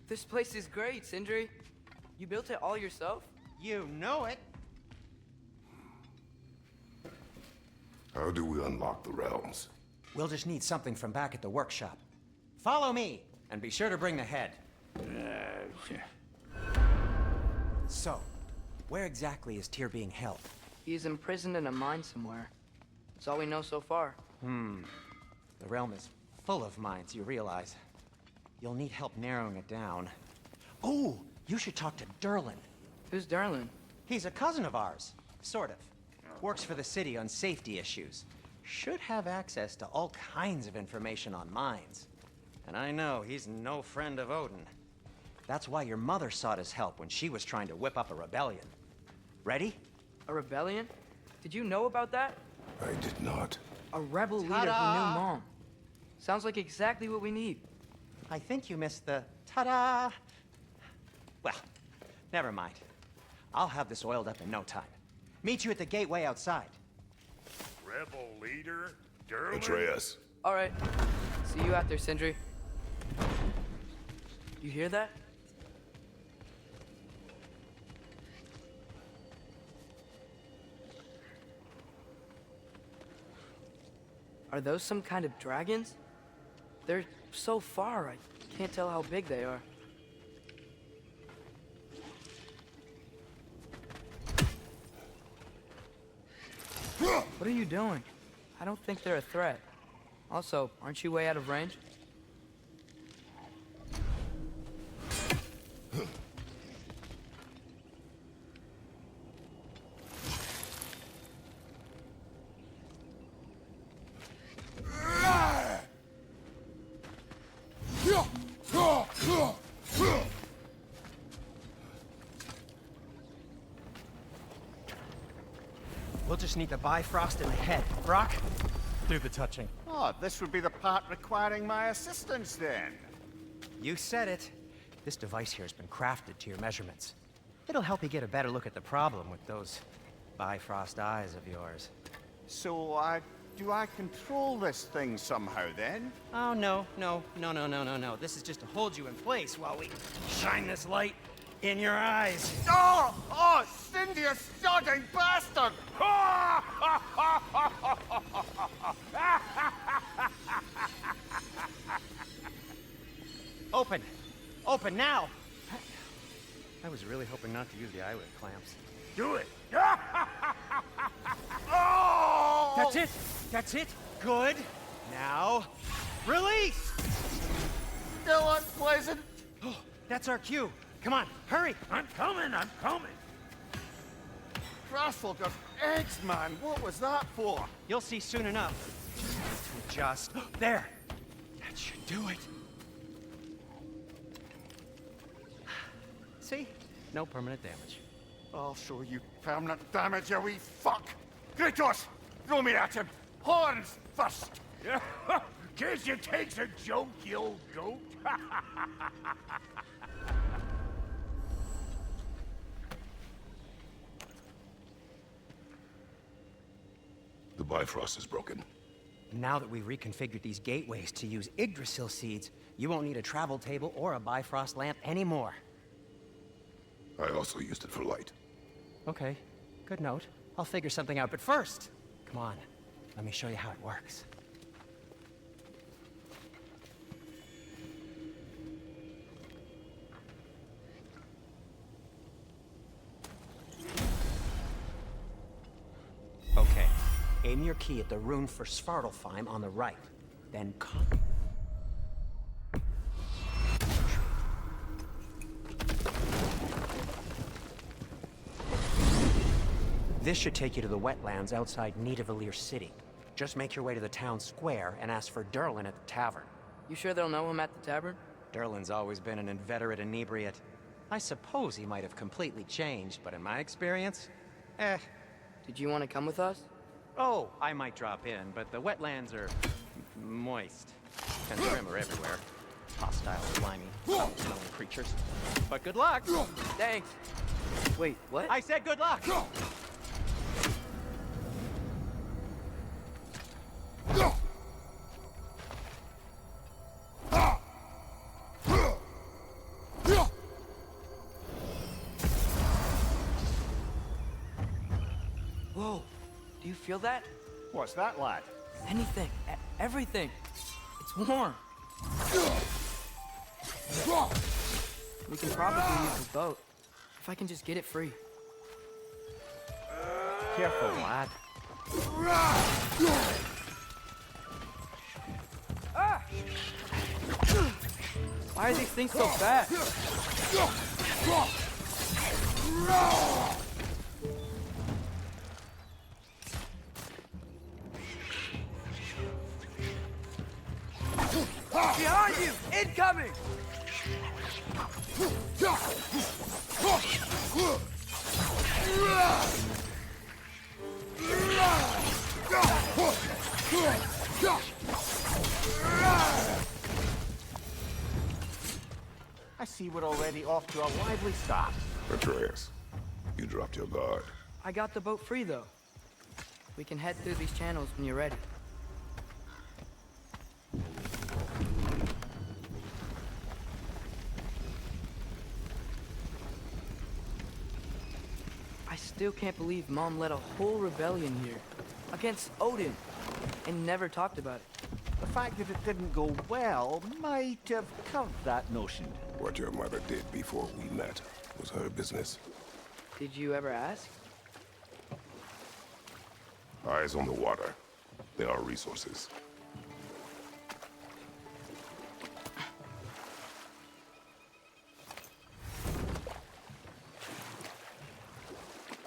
This place is great, Sindri. You built it all yourself? You know it. How do we unlock the realms? We'll just need something from back at the workshop. Follow me, and be sure to bring the head. So, where exactly is Tyr being held? He's imprisoned in a mine somewhere. That's all we know so far. The realm is full of mines, you realize. You'll need help narrowing it down. Oh, you should talk to Derlin. Who's Darlin? He's a cousin of ours, sort of. Works for the city on safety issues. Should have access to all kinds of information on mines. And I know he's no friend of Odin. That's why your mother sought his help when she was trying to whip up a rebellion. Ready? A rebellion? Did you know about that? I did not. A rebel leader who Ta-da! knew Mom. Sounds like exactly what we need. I think you missed the ta-da. Well, never mind. I'll have this oiled up in no time. Meet you at the gateway outside. Rebel leader? Derlin? Atreus. All right. See you out there, Sindri. You hear that? Are those some kind of dragons? They're so far, I can't tell how big they are. What are you doing? I don't think they're a threat. Also, aren't you way out of range? We'll just need the Bifrost in the head. Brock, do the touching. Oh, this would be the part requiring my assistance then. You said it. This device here has been crafted to your measurements. It'll help you get a better look at the problem with those Bifrost eyes of yours. So, do I control this thing somehow then? Oh, no. This is just to hold you in place while we shine this light in your eyes. Oh! Oh, Cindy, you sodding bastard! Open! Open now! I was really hoping not to use the eyelid clamps. Do it! Oh! That's it! That's it! Good! Now, release! Still unpleasant. Oh, that's our cue. Come on, hurry! I'm coming! Russell, just eggs, man. What was that for? You'll see soon enough. Just there. That should do it. See? No permanent damage. I'll show you permanent damage, you wee fuck. Kratos, throw me at him. Horns first. Guess you takes a joke, you old goat. The Bifrost is broken. Now that we've reconfigured these gateways to use Yggdrasil seeds, you won't need a travel table or a Bifrost lamp anymore. I also used it for light. Okay, good note. I'll figure something out, but first, come on, let me show you how it works. Okay, aim your key at the rune for Svartalfheim on the right, then This should take you to the wetlands outside Nidavellir City. Just make your way to the town square and ask for Derlin at the tavern. You sure they'll know him at the tavern? Derlin's always been an inveterate inebriate. I suppose he might have completely changed, but in my experience, Did you want to come with us? Oh, I might drop in, but the wetlands are moist. And the rim are everywhere. Hostile, slimy, smelling creatures. But good luck! Thanks. Wait, what? I said good luck! Do you feel that? What's that, lad? Anything. Everything. It's warm. We can probably use the boat. If I can just get it free. Careful, lad. Why are these things so fast? Behind you! Incoming! I see we're already off to a lively start. Atreus, you dropped your guard. I got the boat free, though. We can head through these channels when you're ready. I still can't believe Mom led a whole rebellion here. Against Odin. And never talked about it. The fact that it didn't go well might have curved that notion. What your mother did before we met was her business. Did you ever ask? Eyes on the water. There are resources.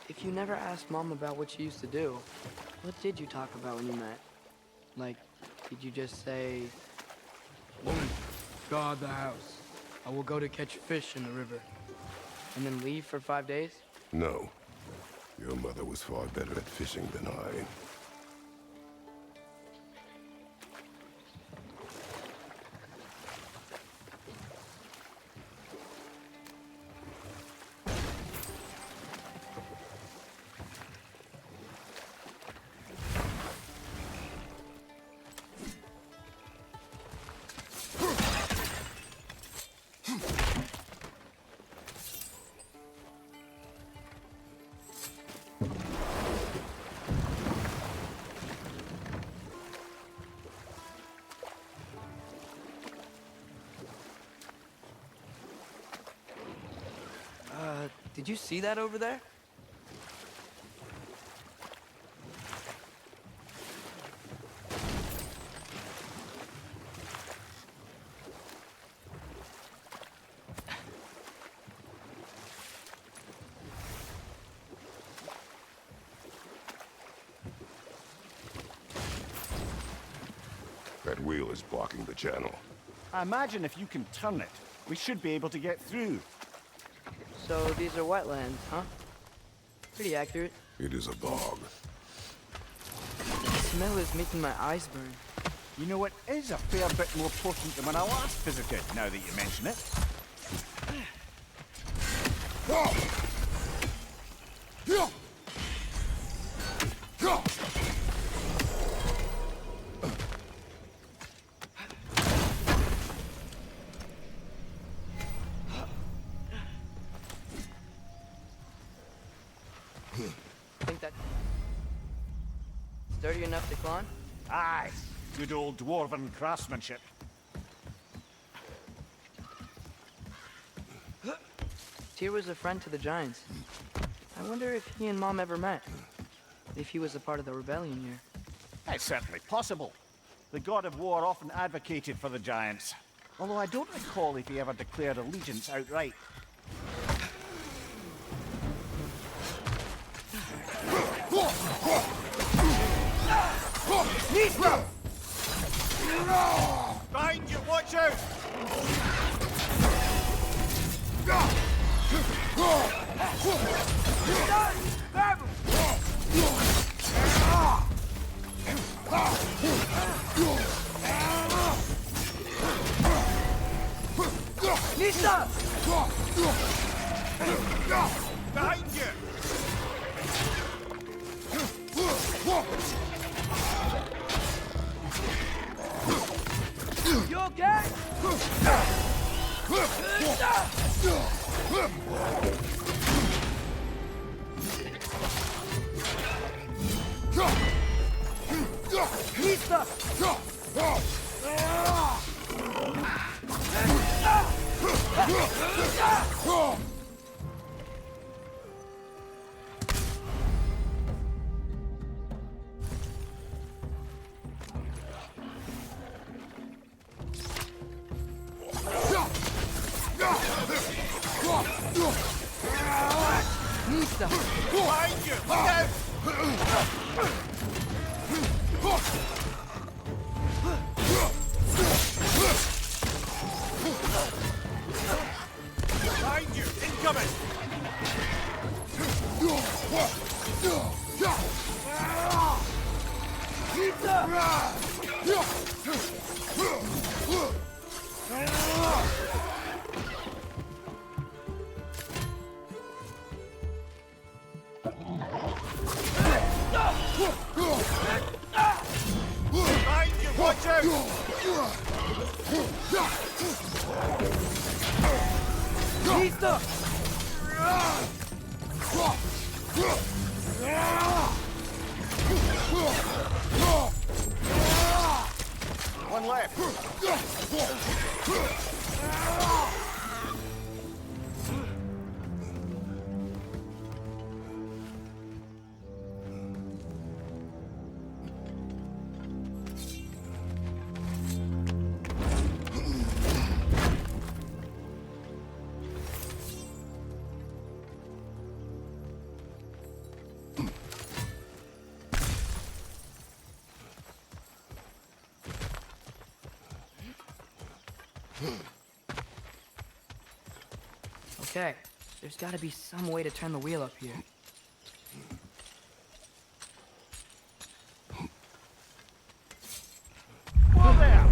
If you never asked Mom about what she used to do, what did you talk about when you met? Like, did you just say, "Woman, guard the house. I will go to catch fish in the river," and then leave for 5 days? No. Your mother was far better at fishing than I. Did you see that over there? That wheel is blocking the channel. I imagine if you can turn it, we should be able to get through. So these are wetlands, huh? Pretty accurate. It is a bog. The smell is making my eyes burn. You know, it is a fair bit more potent than when I last visited, now that you mention it. Think that sturdy enough to climb? Aye, good old dwarven craftsmanship. Tyr was a friend to the Giants. I wonder if he and Mom ever met. If he was a part of the rebellion here. It's certainly possible. The god of war often advocated for the Giants. Although I don't recall if he ever declared allegiance outright. Nitra! Behind you, watch out! Grab him! Nisa! Behind you! You okay? Behind you! Look out! Behind you! Incoming! Behind you! Watch out! One left. Okay, there's gotta be some way to turn the wheel up here. Whoa there!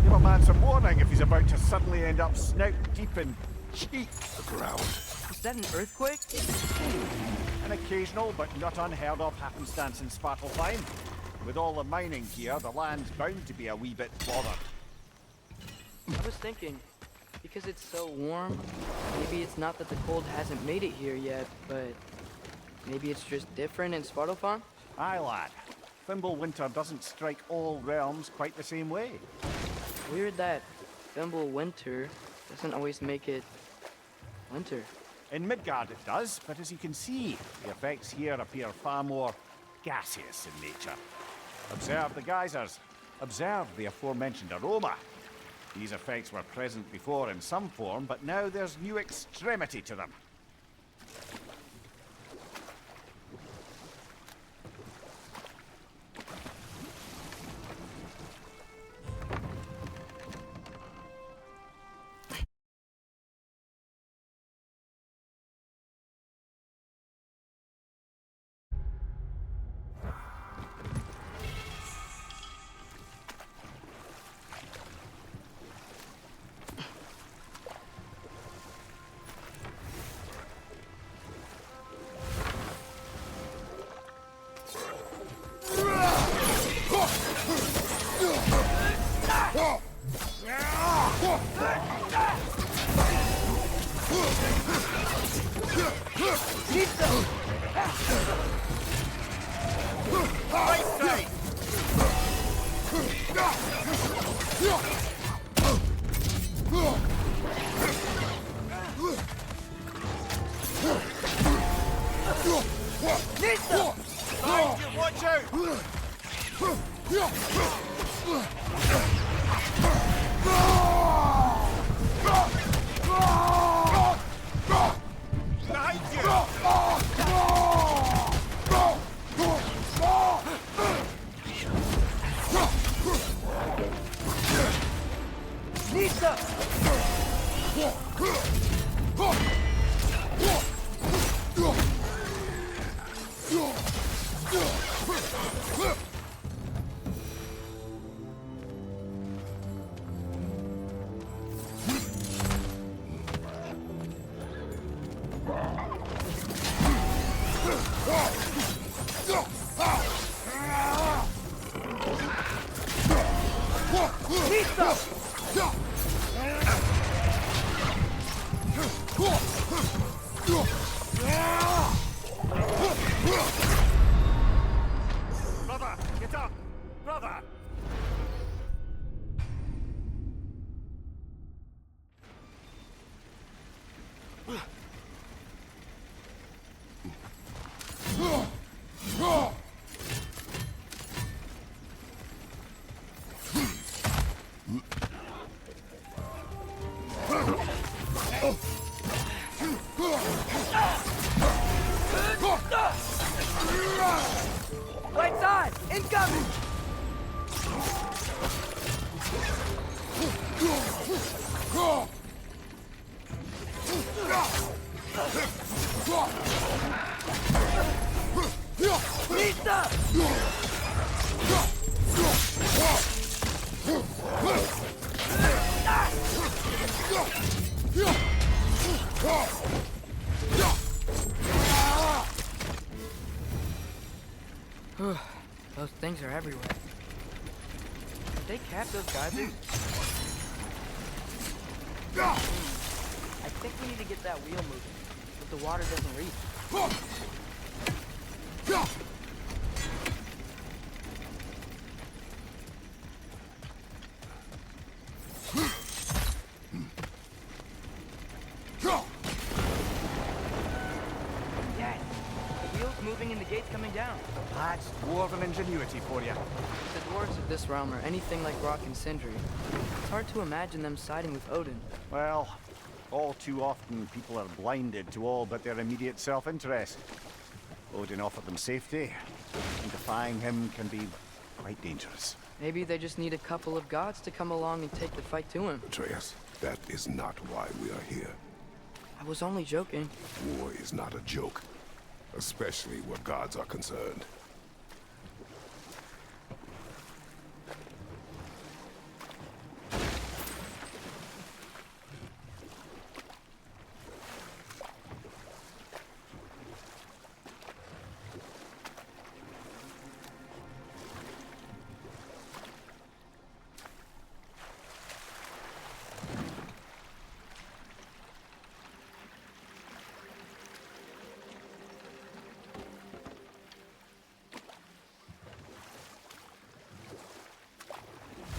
Give a man some warning if he's about to suddenly end up snout deep in cheek. The ground. Is that an earthquake? An occasional but not unheard of happenstance in Svartalfheim. With all the mining here, the land's bound to be a wee bit bothered. I was thinking, because it's so warm, maybe it's not that the cold hasn't made it here yet, but maybe it's just different in Svartalfheim? Aye, lad. Thimble winter doesn't strike all realms quite the same way. Weird that Thimble winter doesn't always make it winter. In Midgard it does, but as you can see, the effects here appear far more gaseous in nature. Observe the geysers. Observe the aforementioned aroma. These effects were present before in some form, but now there's new extremity to them. Watch out! Behind you! Right side! Incoming! Nista! Those things are everywhere. Did they cap those geysers? I think we need to get that wheel moving, but the water doesn't reach. Yes, the wheel's moving and the gate's coming down. That's dwarven ingenuity for you. If the dwarves of this realm are anything like Rock and Sindri, it's hard to imagine them siding with Odin. Well, all too often people are blinded to all but their immediate self-interest. Odin offered them safety, and defying him can be quite dangerous. Maybe they just need a couple of gods to come along and take the fight to him. Atreus, that is not why we are here. I was only joking. War is not a joke, especially where gods are concerned.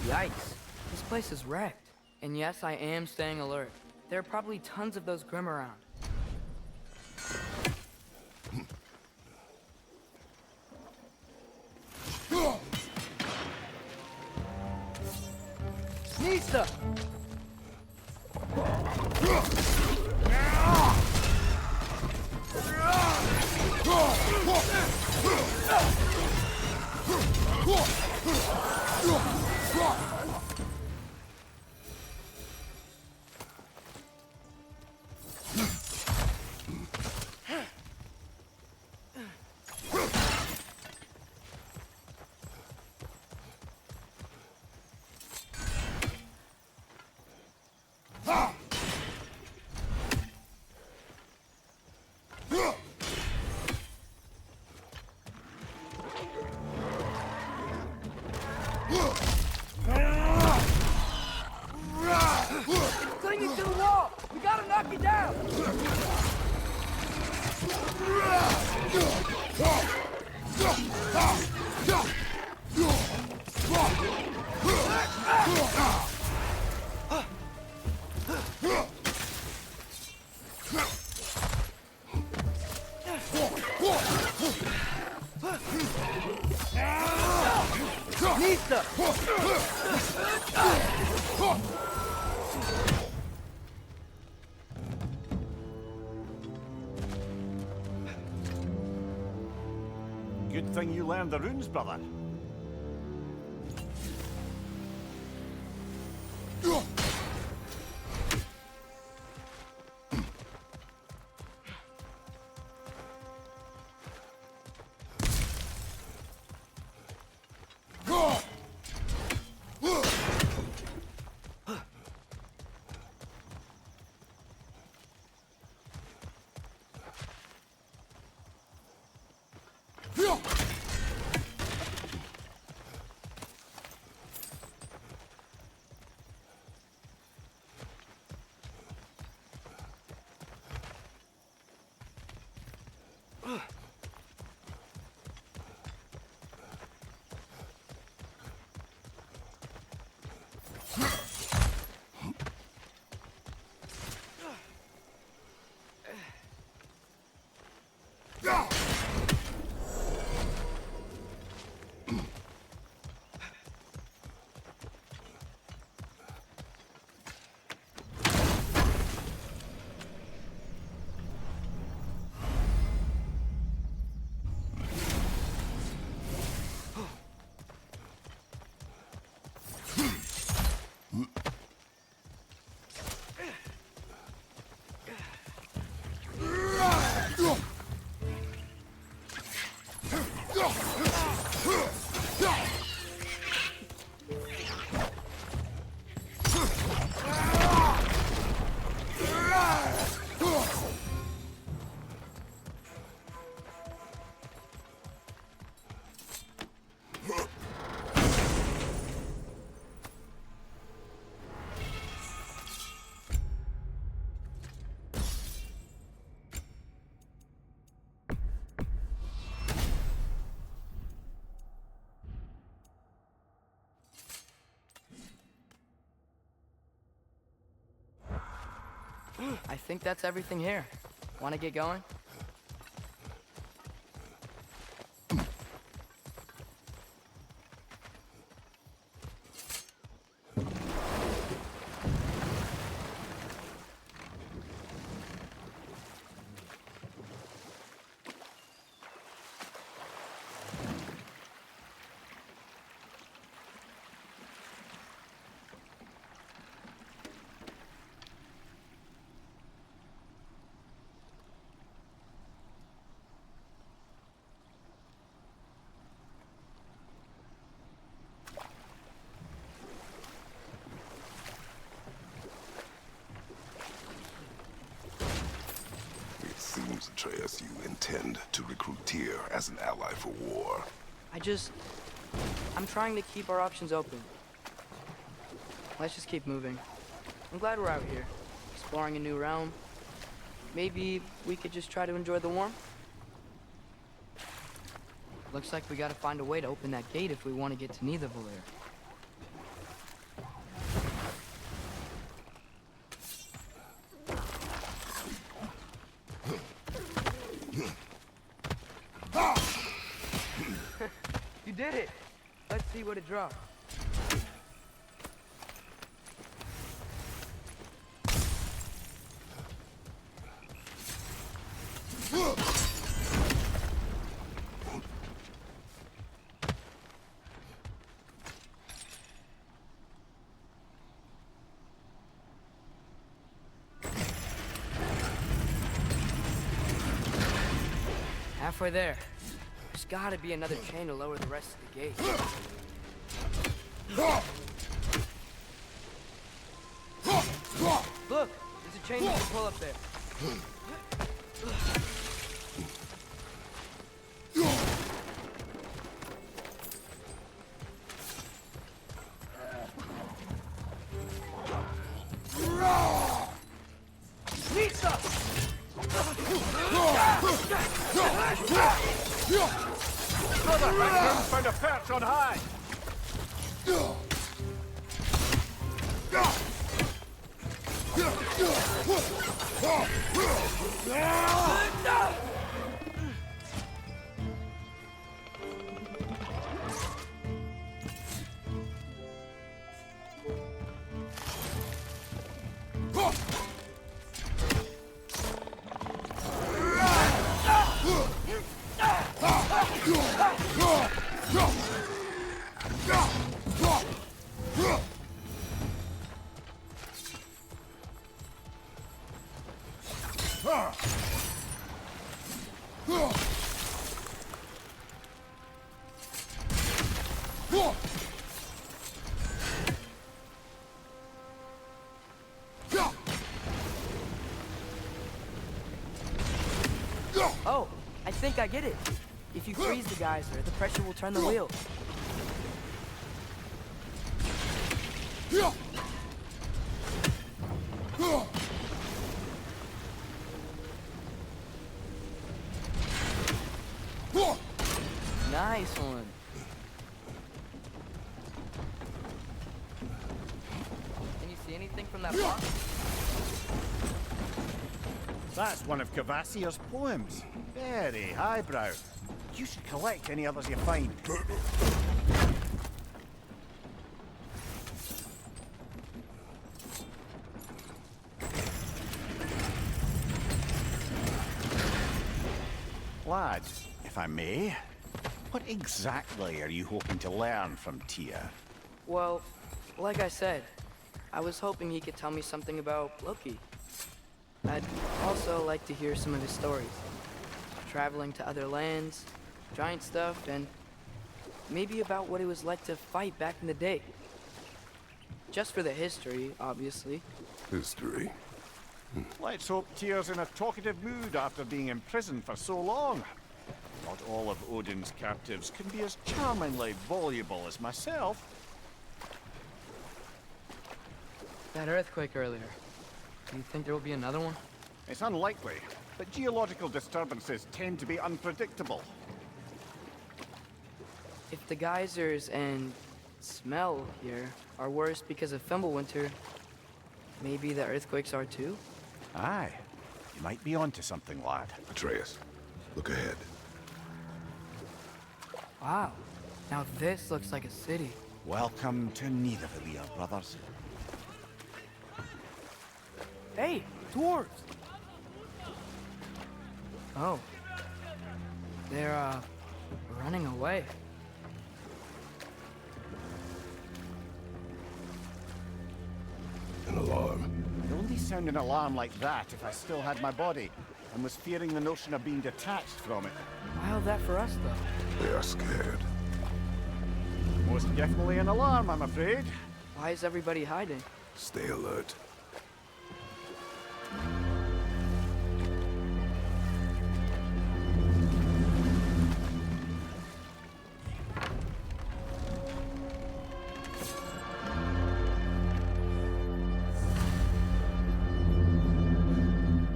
Yikes. This place is wrecked. And yes, I am staying alert. There are probably tons of those Grim around. Nista! Clinging to the wall! We gotta knock it down! Nista! Good thing you learned the runes, brother. I think that's everything here. Want to get going? It seems, Atreus, you intend to recruit Tyr as an ally for war. I'm trying to keep our options open. Let's just keep moving. I'm glad we're out here, exploring a new realm. Maybe we could just try to enjoy the warmth? Looks like we gotta find a way to open that gate if we want to get to Nidavellir. You did it! Let's see what it drops. Halfway there. There's gotta be another chain to lower the rest of the gate. Look! There's a chain you can pull up there. Brother, I found a perch on high! Oh, I think I get it. If you freeze the geyser, the pressure will turn the wheel. Nice one. Can you see anything from that box? That's one of Cavassier's poems. Very highbrow. You should collect any others you find. Lad, if I may, what exactly are you hoping to learn from Tyr? Well, like I said, I was hoping he could tell me something about Loki. I'd also like to hear some of his stories. Traveling to other lands, giant stuff, and maybe about what it was like to fight back in the day. Just for the history, obviously. History. Let's hope Tyr's in a talkative mood after being imprisoned for so long. Not all of Odin's captives can be as charmingly voluble as myself. That earthquake earlier. Do you think there will be another one? It's unlikely, but geological disturbances tend to be unpredictable. If the geysers and smell here are worse because of Fimbulwinter, maybe the earthquakes are too? Aye. You might be onto something, lad. Atreus, look ahead. Wow. Now this looks like a city. Welcome to Nidavellir, brothers. Hey, dwarves! Oh. They're, running away. An alarm. I'd only sound an alarm like that if I still had my body, and was fearing the notion of being detached from it. Wild that for us, though. They are scared. Most definitely an alarm, I'm afraid. Why is everybody hiding? Stay alert.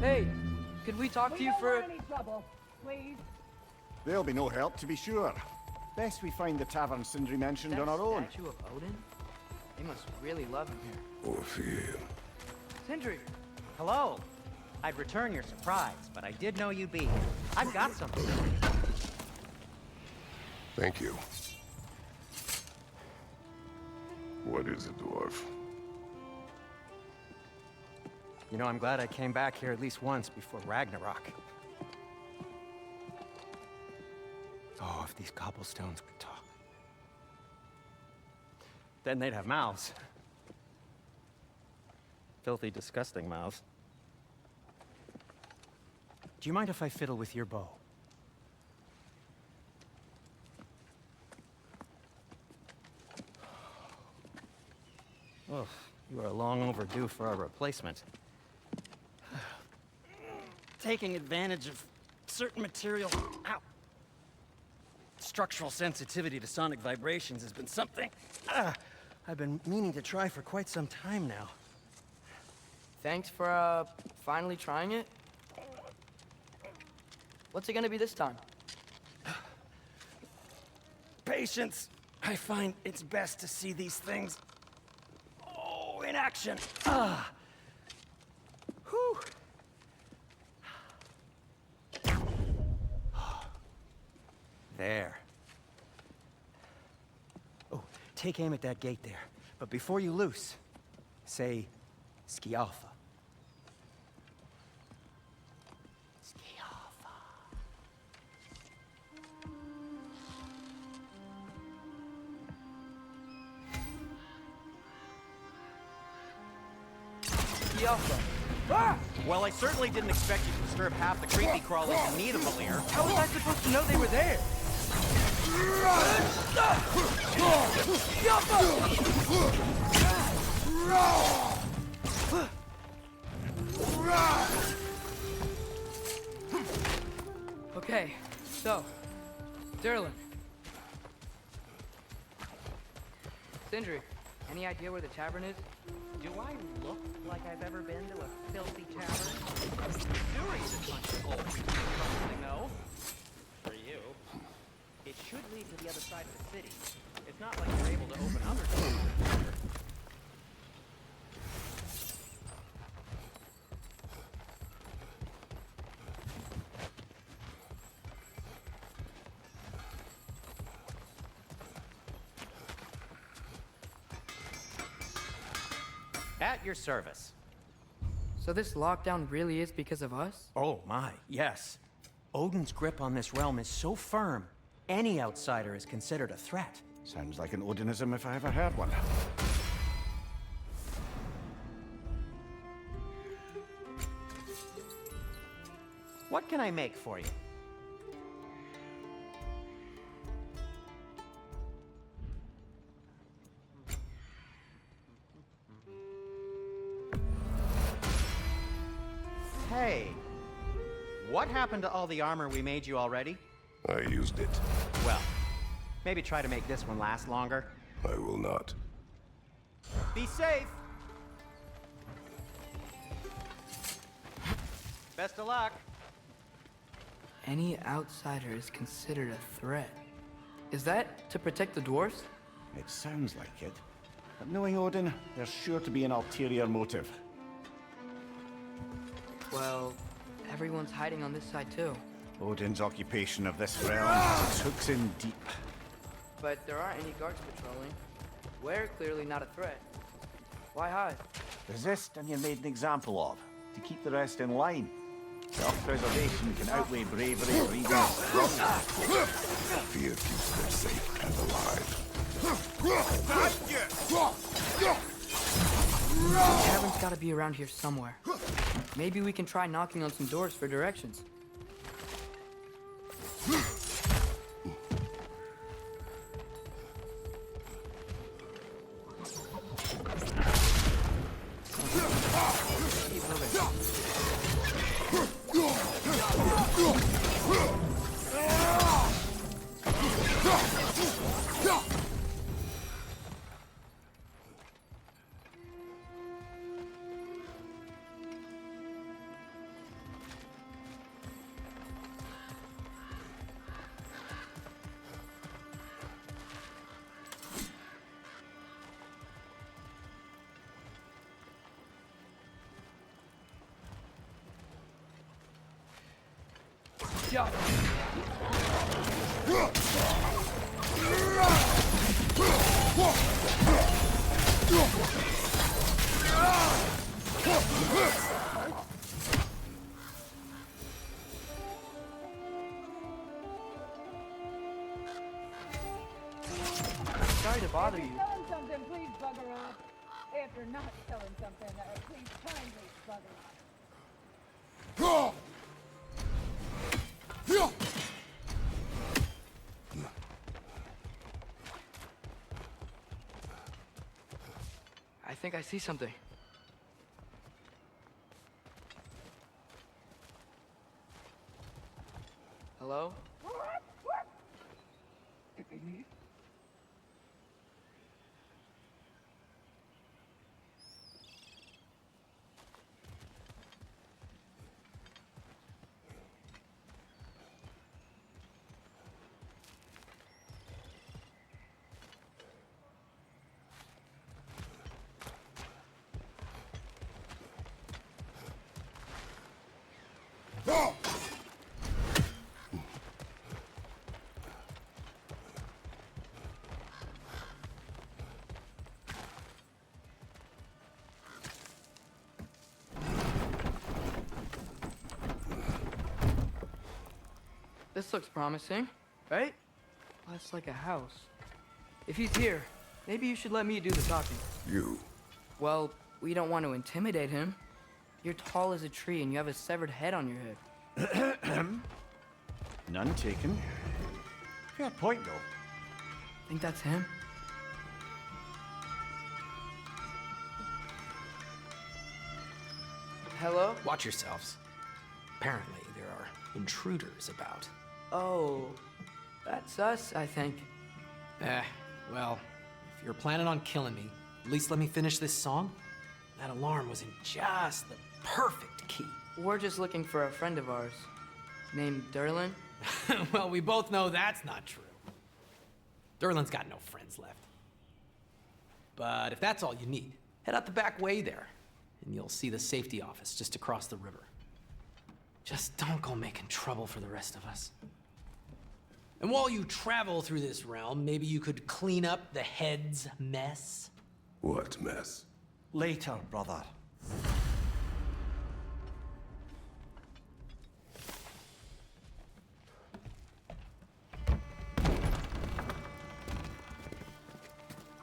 Hey, could we talk to you for... any trouble, please. There'll be no help, to be sure. Best we find the tavern Sindri mentioned that on our own. statue of Odin? They must really love him here. Or fear him. Sindri! Hello. I'd return your surprise, but I did know you'd be here. I've got something. Thank you. What is it, dwarf? You know, I'm glad I came back here at least once before Ragnarok. Oh, if these cobblestones could talk. Then they'd have mouths. Filthy, disgusting mouths. Do you mind if I fiddle with your bow? Oh, you are long overdue for a replacement. Taking advantage of certain material. Ow. Structural sensitivity to sonic vibrations has been something I've been meaning to try for quite some time now. Thanks for, finally trying it. What's it gonna be this time? Patience. I find it's best to see these things, in action. Whew. There. Oh, take aim at that gate there. But before you loose, say, Skialfa. Skialfa. Skialfa. Ah! Well, I certainly didn't expect you to disturb half the creepy crawlers in Nidavellir. How was I supposed to know they were there? Okay, so, Durlin. Sindri, any idea where the tavern is? Do I look like I've ever been to a filthy tavern? Sewers is much old. Something, though. For you. It should lead to the other side of the city. It's not like you're able to open other doors. At your service. So this lockdown really is because of us? Oh my, yes. Odin's grip on this realm is so firm, any outsider is considered a threat. Sounds like an Odinism if I ever heard one. What can I make for you? Hey, what happened to all the armor we made you already? I used it. Well, maybe try to make this one last longer. I will not. Be safe! Best of luck! Any outsider is considered a threat. Is that to protect the dwarves? It sounds like it. But knowing Odin, there's sure to be an ulterior motive. Well, everyone's hiding on this side too. Odin's occupation of this realm has its hooks in deep. But there aren't any guards patrolling. We're clearly not a threat. Why hide? Resist and you're made an example of, to keep the rest in line. Self-preservation can outweigh bravery or even strong. Fear keeps them safe and alive. The cavern's gotta be around here somewhere. Maybe we can try knocking on some doors for directions. Keep moving. Yeah. Sorry to bother you. Telling something, please bugger off. If you're not telling something, please kindly bugger off. I think I see something. Hello? This looks promising, right? Well, it's like a house. If he's here, maybe you should let me do the talking. You. Well, we don't want to intimidate him. You're tall as a tree and you have a severed head on your head. None taken. Fair point, though. Think that's him? Hello? Watch yourselves. Apparently, there are intruders about. Oh, that's us, I think. Well, if you're planning on killing me, at least let me finish this song. That alarm was in just the perfect key. We're just looking for a friend of ours named Derlin. Well, we both know that's not true. Derlin's got no friends left. But if that's all you need, head out the back way there, and you'll see the safety office just across the river. Just don't go making trouble for the rest of us. And while you travel through this realm, maybe you could clean up the head's mess? What mess? Later, brother.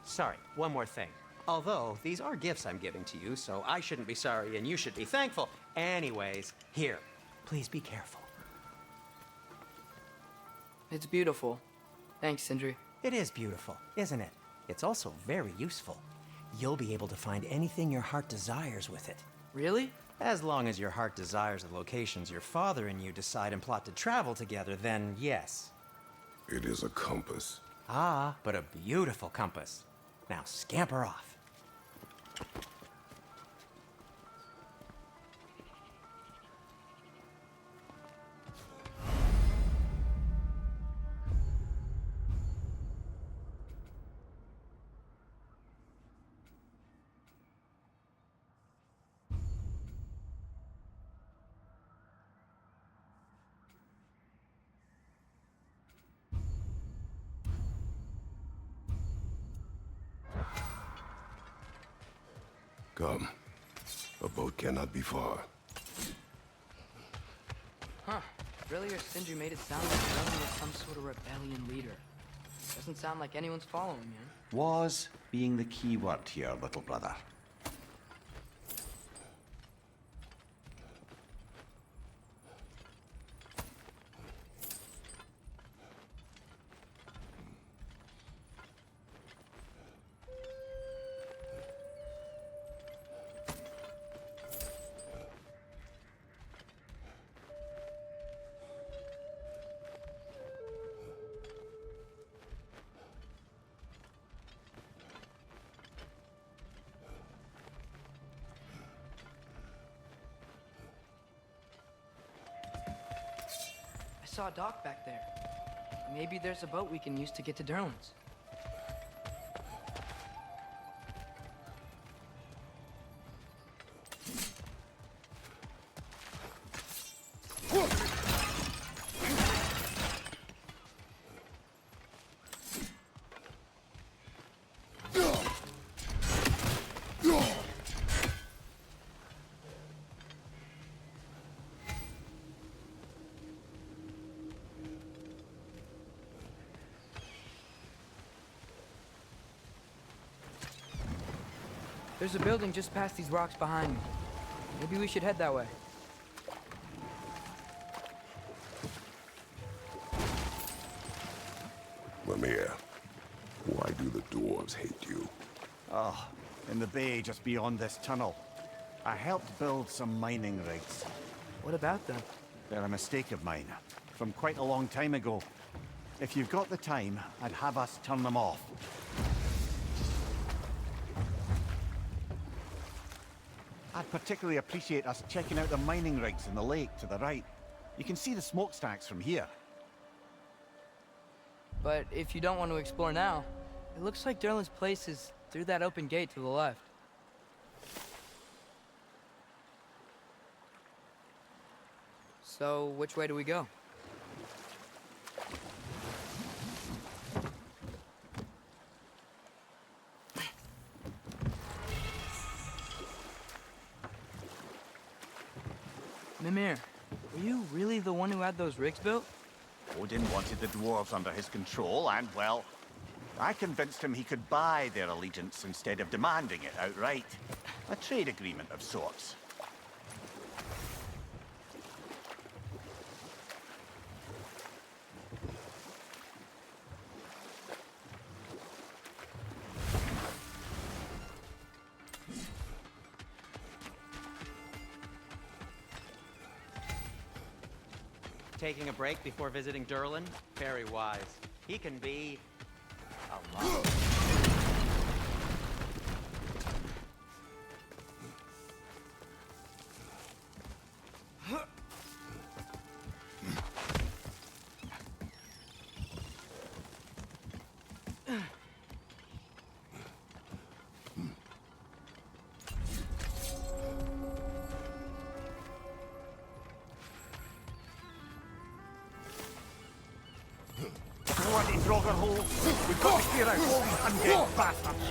Sorry, one more thing. Although, these are gifts I'm giving to you, so I shouldn't be sorry and you should be thankful. Anyways, here, please be careful. It's beautiful. Thanks, Sindri. It is beautiful, isn't it? It's also very useful. You'll be able to find anything your heart desires with it. Really? As long as your heart desires the locations your father and you decide and plot to travel together, then yes. It is a compass. Ah, but a beautiful compass. Now scamper off. Come. A boat cannot be far. Huh. Earlier, Sindri made it sound like Durlin was some sort of rebellion leader. Doesn't sound like anyone's following him. Was being the key word here, little brother. I saw a dock back there. Maybe there's a boat we can use to get to Durlin's. There's a building just past these rocks behind me. Maybe we should head that way. Mimir, why do the dwarves hate you? Oh, in the bay just beyond this tunnel. I helped build some mining rigs. What about them? They're a mistake of mine, from quite a long time ago. If you've got the time, I'd have us turn them off. I'd particularly appreciate us checking out the mining rigs in the lake to the right. You can see the smokestacks from here. But if you don't want to explore now, it looks like Durlin's place is through that open gate to the left. So, which way do we go? Mimir, were you really the one who had those rigs built? Odin wanted the dwarves under his control, and, well, I convinced him he could buy their allegiance instead of demanding it outright. A trade agreement of sorts. Taking a break before visiting Durlin? Very wise. He can be a lot. We've got to clear out all these undead bastards.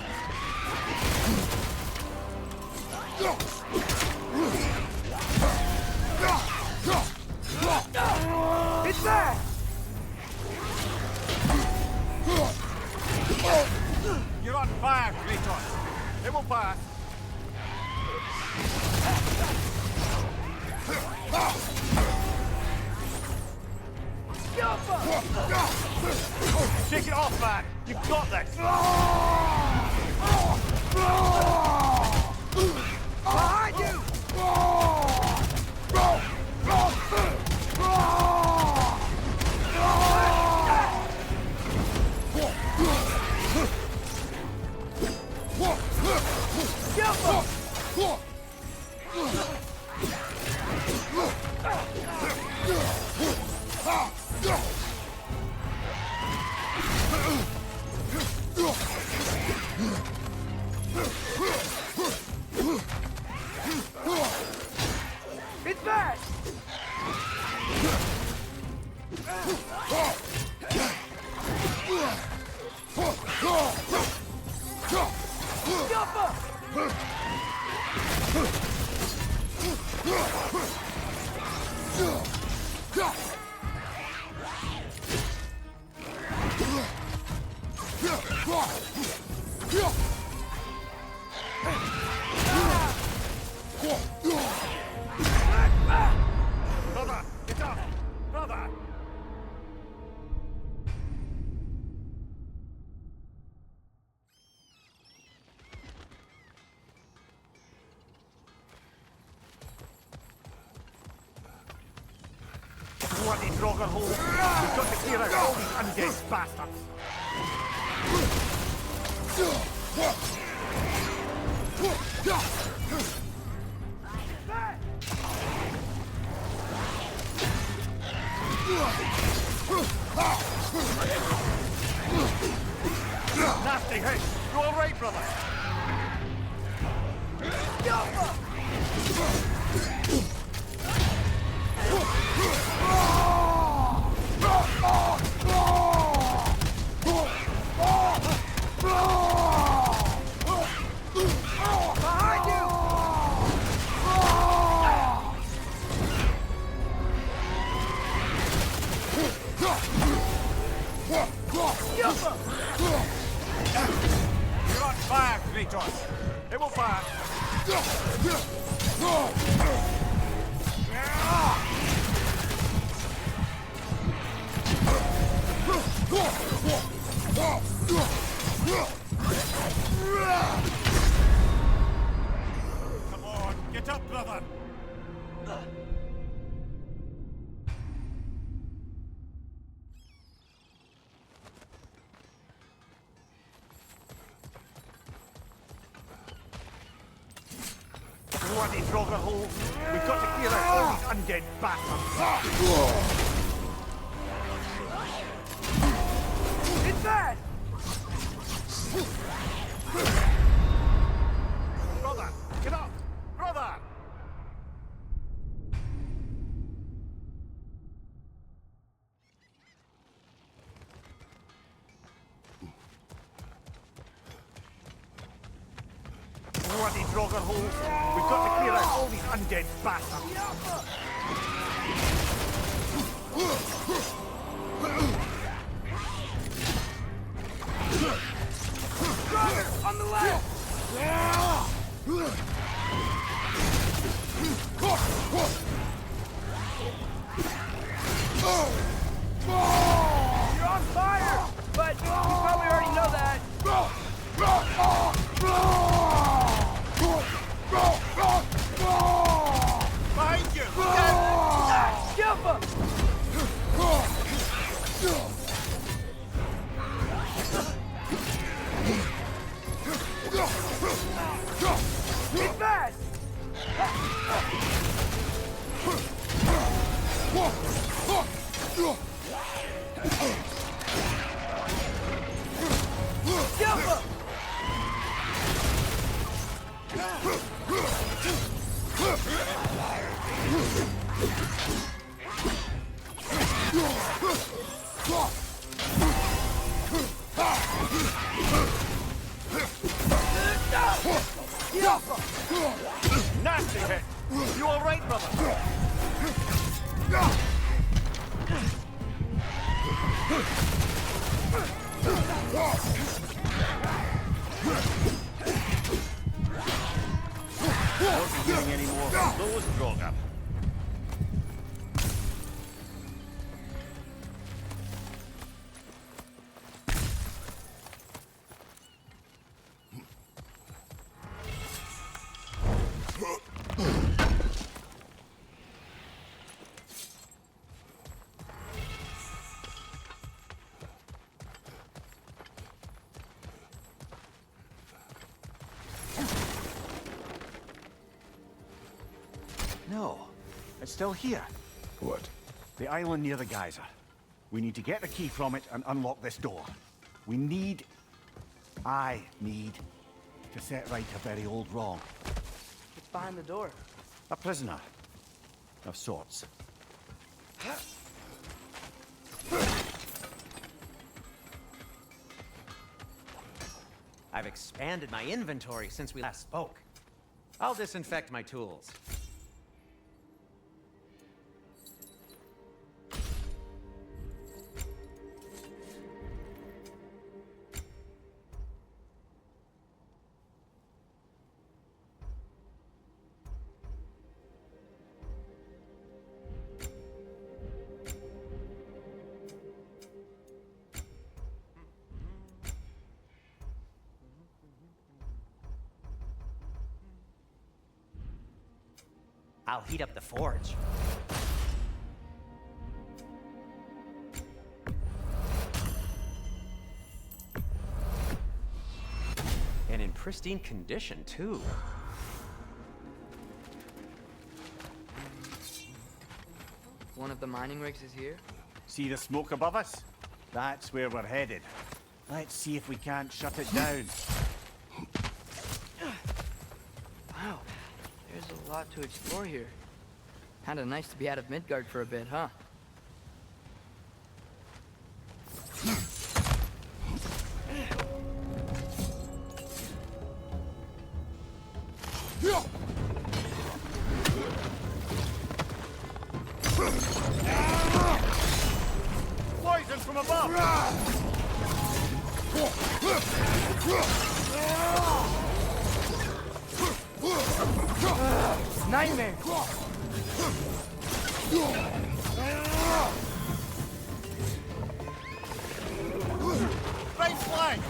It's there! You're on fire, Kratos. It will pass. Shake it off, man! You've got this! Behind you! It's back! Bloody Draugr hole! We've got to clear out all these undead bastards! Nasty hit! You all right, brother? Behind you! You're on fire, Kratos! It will fire! Come on, get up, brother! Bloody Draugr hole! We've got to clear out all these undead bastards! It's bad! Brother! Get up! Brother! Bloody Draugr hole! We've got to clear out all these undead bastards! On the left! You're on fire! But you probably already know that. Behind you! Jump him! Get fast! Jump him! Nasty hit! You all right, brother? Won't be getting any more from those Draugr. No, it's still here. What? The island near the geyser. We need to get the key from it and unlock this door. I need to set right a very old wrong. It's behind the door. A prisoner of sorts. I've expanded my inventory since we last spoke. I'll disinfect my tools. I'll heat up the forge. And in pristine condition, too. One of the mining rigs is here? See the smoke above us? That's where we're headed. Let's see if we can't shut it down. Wow, there's a lot to explore here. Kinda nice to be out of Midgard for a bit, huh? Poison from above! Nightmare! Right flank!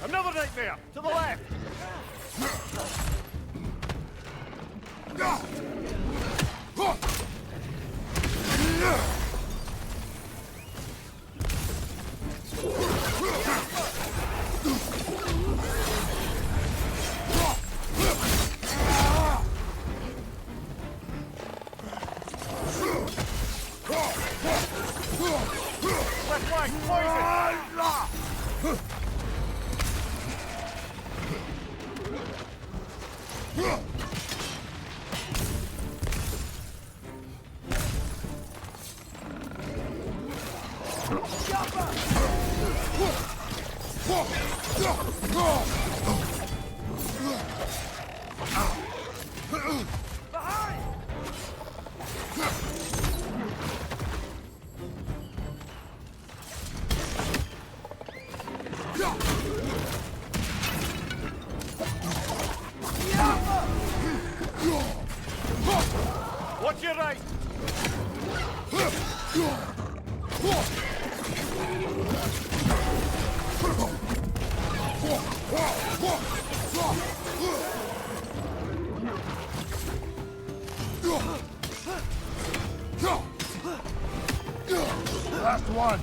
Another nightmare! To the left! Left flank, poison! Watch your right! Last one!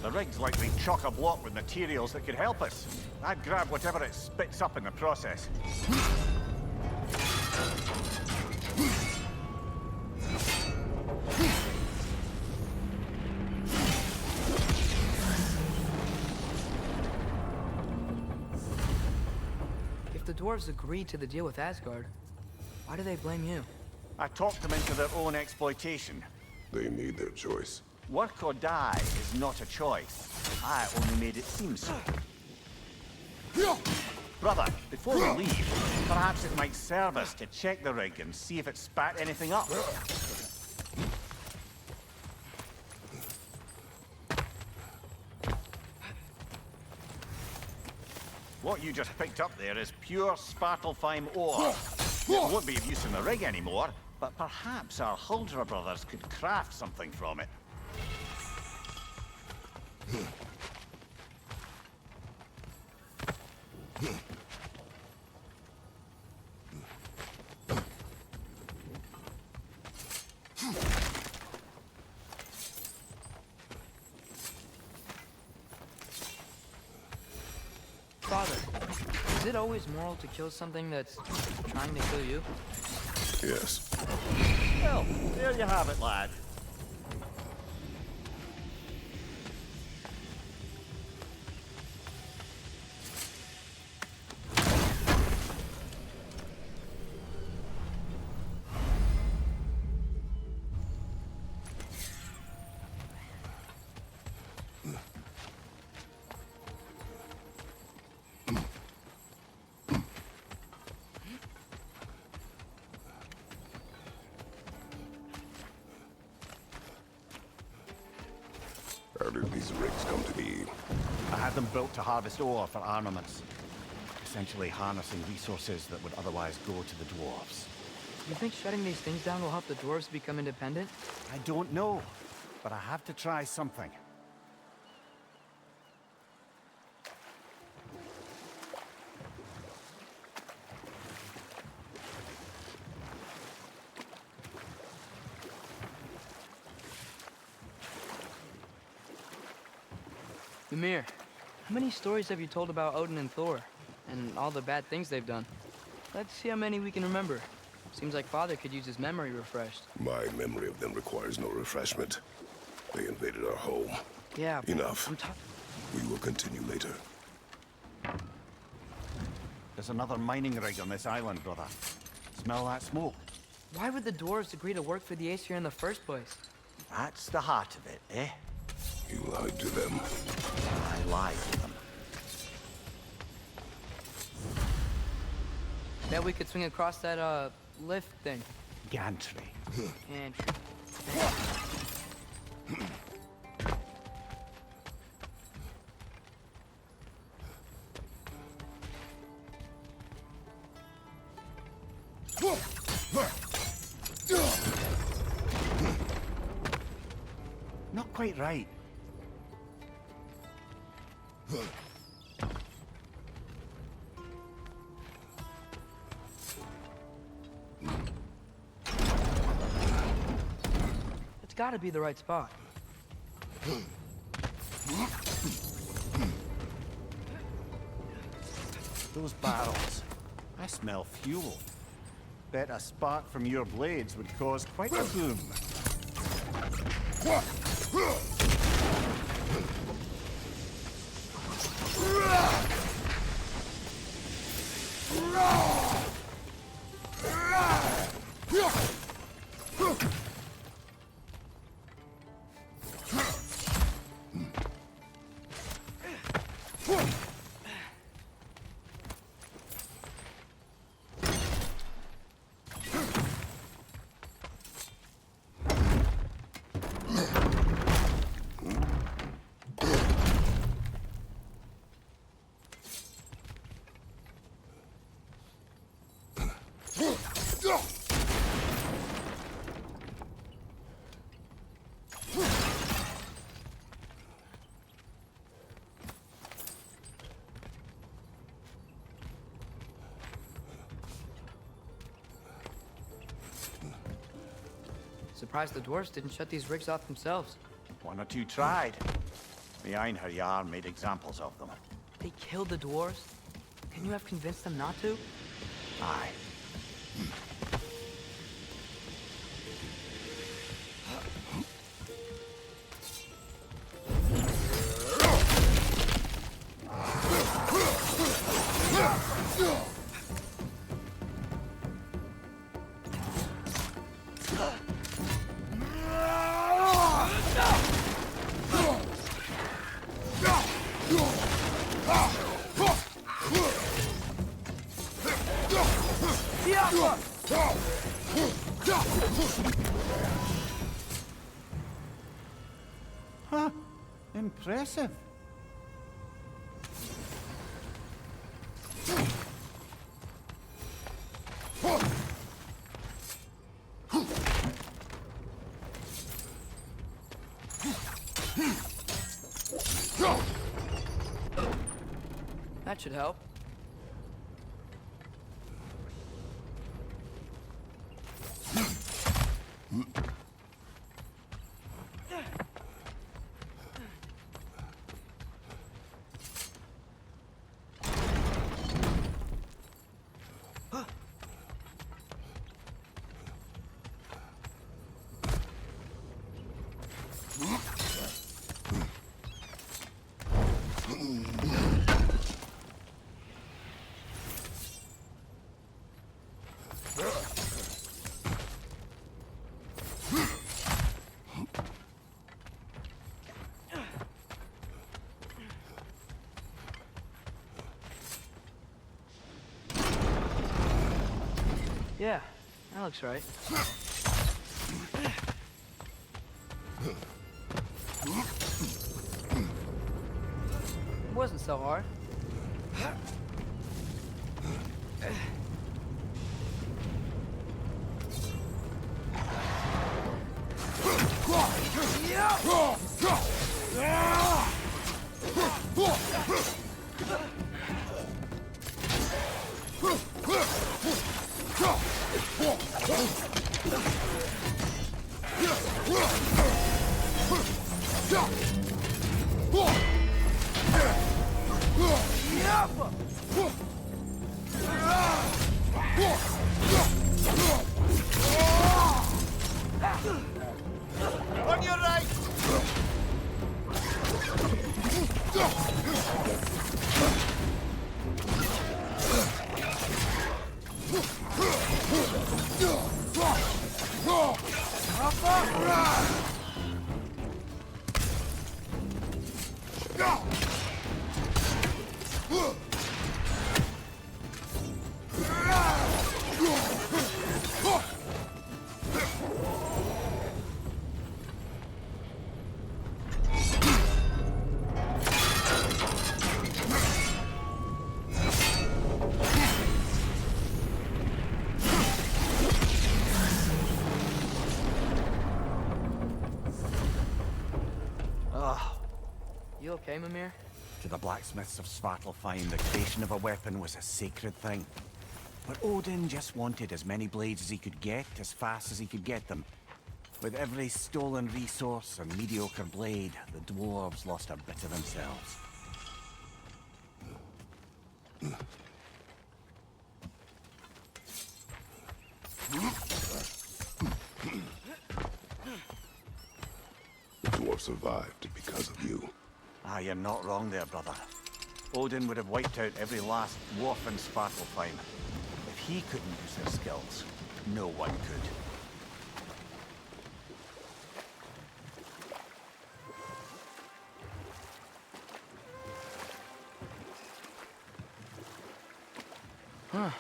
The rig's likely chock-a-block with materials that could help us. I'd grab whatever it spits up in the process. If the dwarves agreed to the deal with Asgard, why do they blame you? I talked them into their own exploitation. They made their choice. Work or die is not a choice. I only made it seem so. Brother, before we leave, perhaps it might serve us to check the rig and see if it spat anything up. What you just picked up there is pure Svartalfheim ore. It won't be of use in the rig anymore, but perhaps our Huldra brothers could craft something from it. Father, is it always moral to kill something that's trying to kill you? Yes. Well, there you have it, lad. How did these rigs come to be? I had them built to harvest ore for armaments. Essentially harnessing resources that would otherwise go to the dwarves. You think shutting these things down will help the dwarves become independent? I don't know, but I have to try something. Ymir, how many stories have you told about Odin and Thor? And all the bad things they've done? Let's see how many we can remember. Seems like Father could use his memory refreshed. My memory of them requires no refreshment. They invaded our home. Yeah, Enough. I'm talking... We will continue later. There's another mining rig on this island, brother. Smell that smoke? Why would the dwarves agree to work for the Aesir in the first place? That's the heart of it, eh? You lied to them. I lied to them. Bet we could swing across that, lift thing. Gantry. And... Not quite right. It's gotta be the right spot. Those barrels. I smell fuel. Bet a spark from your blades would cause quite a boom. Surprised the dwarves didn't shut these rigs off themselves. One or two tried. The Einherjar made examples of them. They killed the dwarves? Can you have convinced them not to? Aye. Huh. Impressive. That should help. Yeah, that looks right. It wasn't so hard. On your right! You okay, Mimir? To the blacksmiths of Svartalfheim, the creation of a weapon was a sacred thing. But Odin just wanted as many blades as he could get, as fast as he could get them. With every stolen resource and mediocre blade, the dwarves lost a bit of themselves. The dwarf survived because of you. Ah, you're not wrong there, brother. Odin would have wiped out every last dwarf in Svartalfheim. If he couldn't use their skills, no one could. Huh.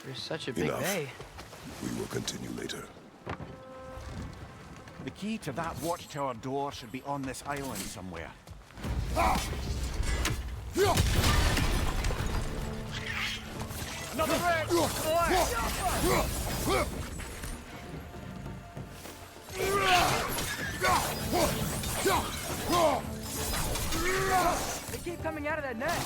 There's such a big Enough. bay. We will continue later. The key to that watchtower door should be on this island somewhere. Another wreck! They keep coming out of that net.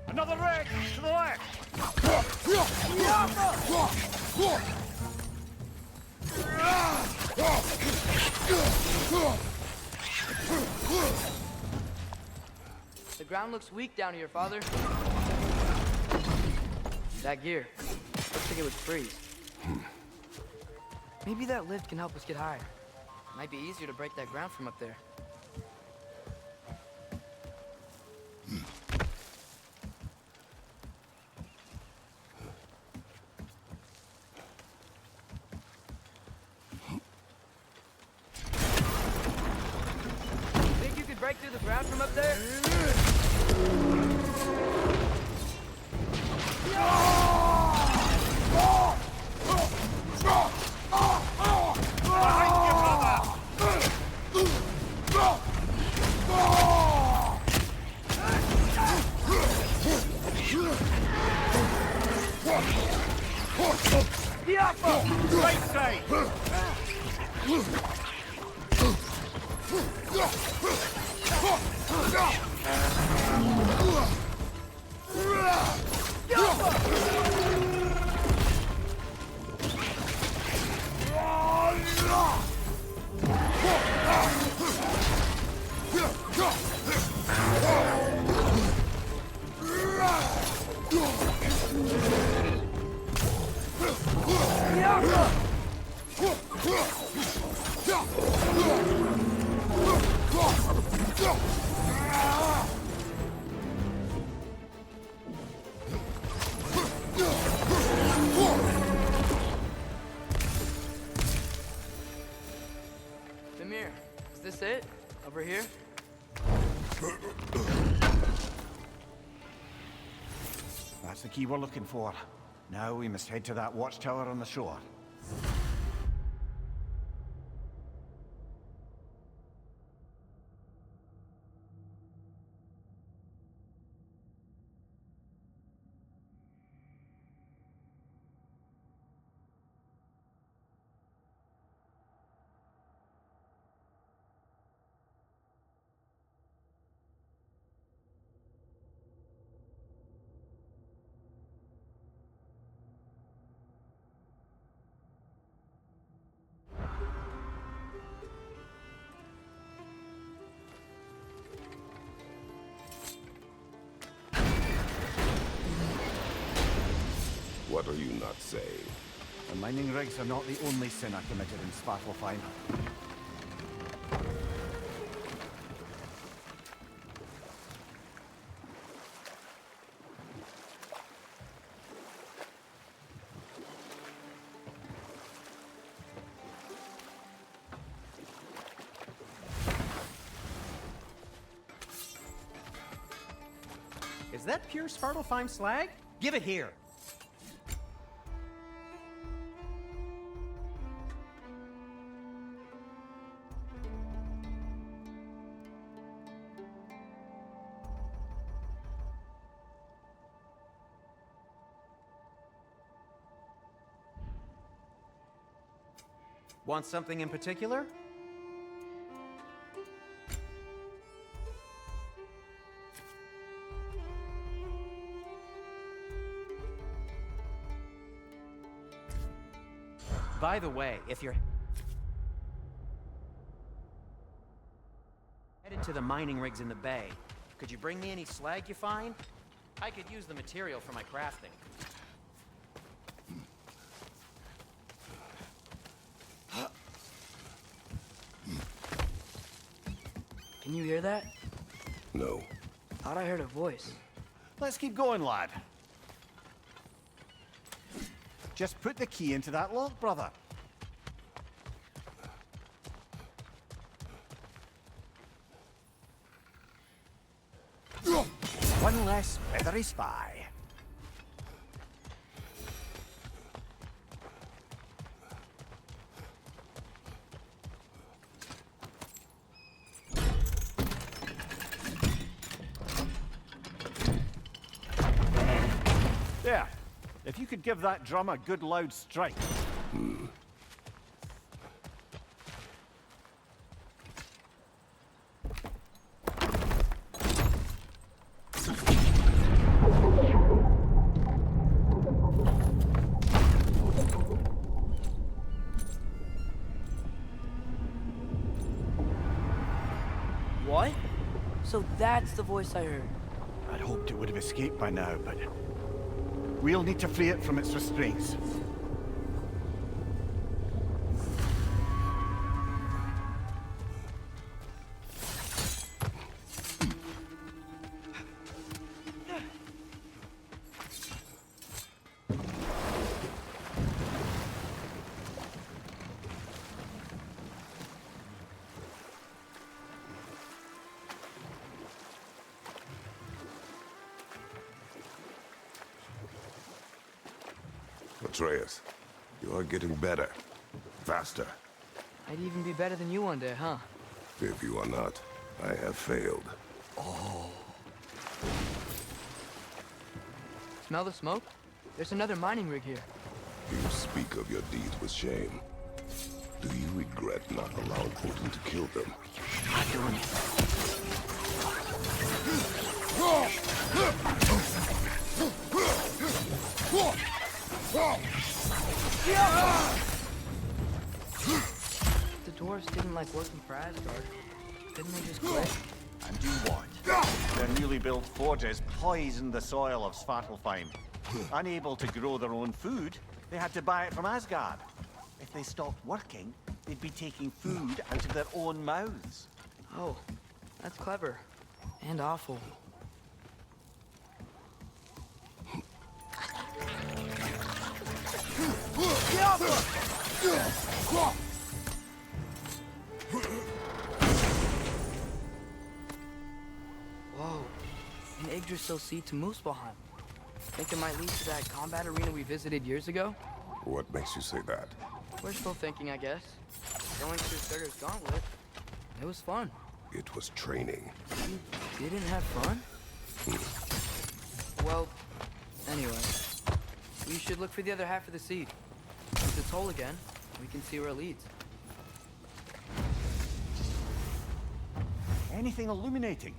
Another wreck! To the left! The ground looks weak down here, Father. That gear. Looks like it would freeze. Maybe that lift can help us get higher. Might be easier to break that ground from up there. Think you could break through the ground from up there? Behind you, brother! Right side! over here? That's the key we're looking for. Now we must head to that watchtower on the shore. What are you not saying? The mining rigs are not the only sin I committed in Svartalfheim. Is that pure Svartalfheim slag? Give it here. Want something in particular? By the way, if you're headed to the mining rigs in the bay, could you bring me any slag you find? I could use the material for my crafting. Can you hear that? No. Thought I heard a voice. Let's keep going, lad. Just put the key into that lock, brother. One less feathery spy. There. If you could give that drum a good loud strike. What? So that's the voice I heard. I'd hoped it would have escaped by now, but we'll need to free it from its restraints. Atreus, you are getting better. Faster. I'd even be better than you one day, huh? If you are not, I have failed. Smell the smoke? There's another mining rig here. You speak of your deeds with shame. Do you regret not allowing Odin to kill them? Not doing it. The dwarves didn't like working for Asgard. Didn't they just quit? And do what? Their newly built forges poisoned the soil of Svartalfheim. Unable to grow their own food, they had to buy it from Asgard. If they stopped working, they'd be taking food out of their own mouths. Oh, that's clever. And awful. Yggdrasil Sea to Muspelheim. Think it might lead to that combat arena we visited years ago? What makes you say that? We're still thinking, I guess. Going through Surtur's Gauntlet. It was fun. It was training. You didn't have fun? Well, anyway. We should look for the other half of the seed. If it's whole again, we can see where it leads. Anything illuminating?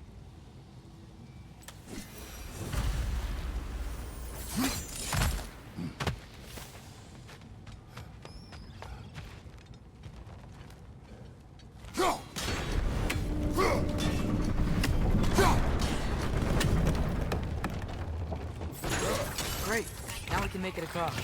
Great. Now we can make it across.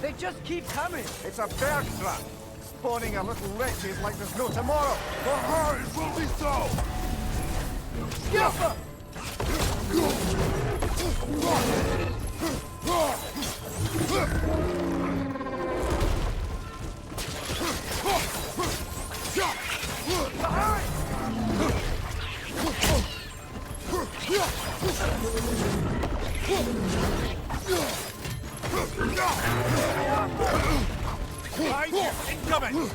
They just keep coming! It's a bird trap, spawning a little wretches like there's no tomorrow. For her, it will be so! Skipper! Right, incoming!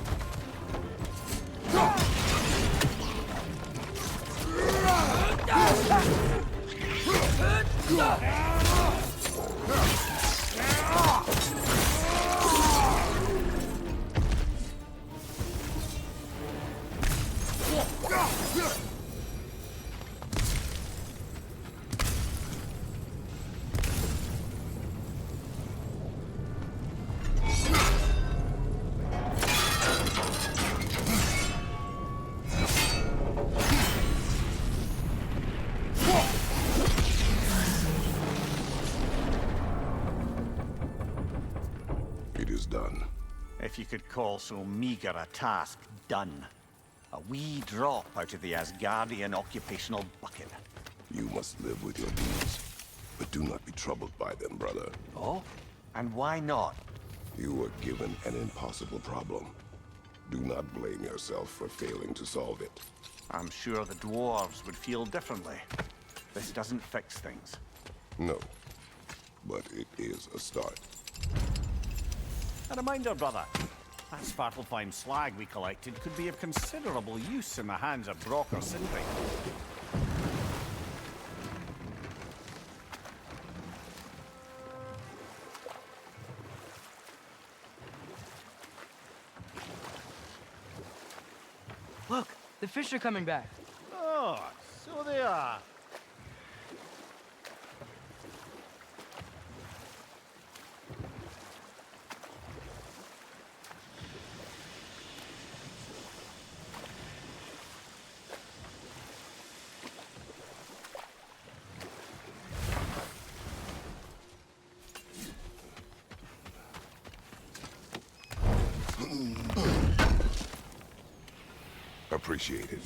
It is done. If you could call so meager a task done. A wee drop out of the Asgardian occupational bucket. You must live with your deeds, but do not be troubled by them, brother. Oh? And why not? You were given an impossible problem. Do not blame yourself for failing to solve it. I'm sure the dwarves would feel differently. This doesn't fix things. No, but it is a start. A reminder, brother. That Svartalfheim slag we collected could be of considerable use in the hands of Brock or Sindri. Look, the fish are coming back. Oh, so they are. Appreciate it.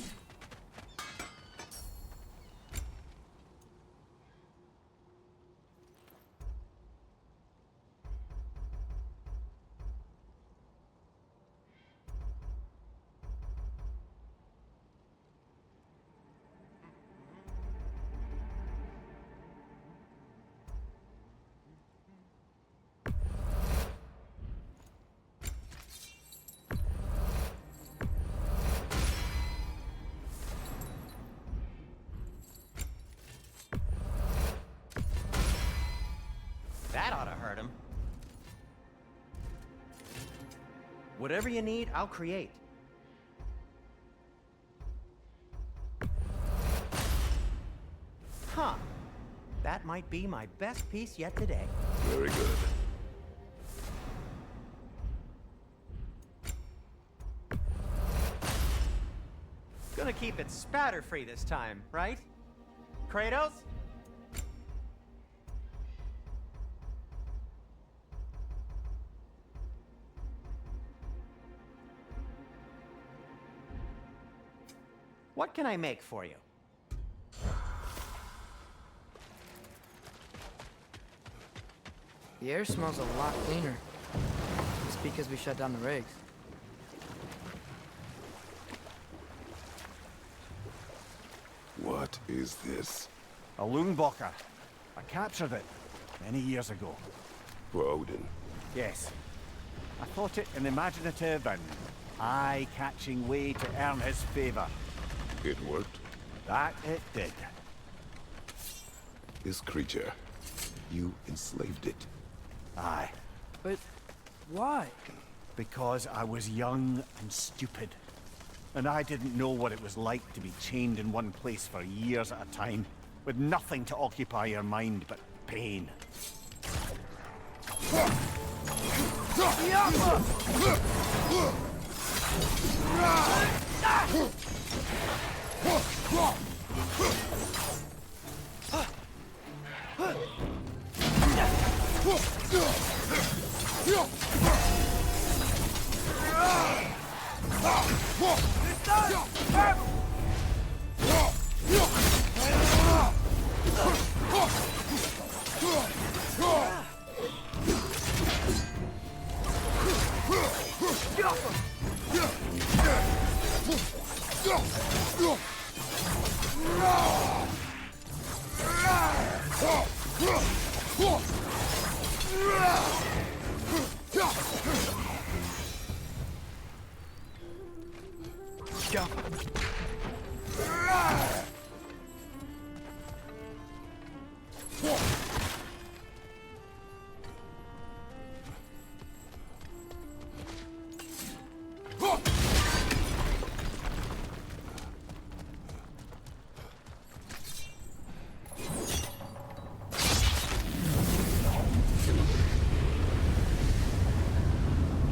That ought to hurt him. Whatever you need, I'll create. Huh. That might be my best piece yet today. Very good. Gonna keep it spatter-free this time, right? Kratos? What can I make for you? The air smells a lot cleaner. It's because we shut down the rigs. What is this? A Lungbocker. I captured it many years ago. For Odin. Yes. I thought it an imaginative and eye-catching way to earn his favor. It worked? That it did. This creature, you enslaved it. Aye. But why? Because I was young and stupid. And I didn't know what it was like to be chained in one place for years at a time, with nothing to occupy your mind but pain.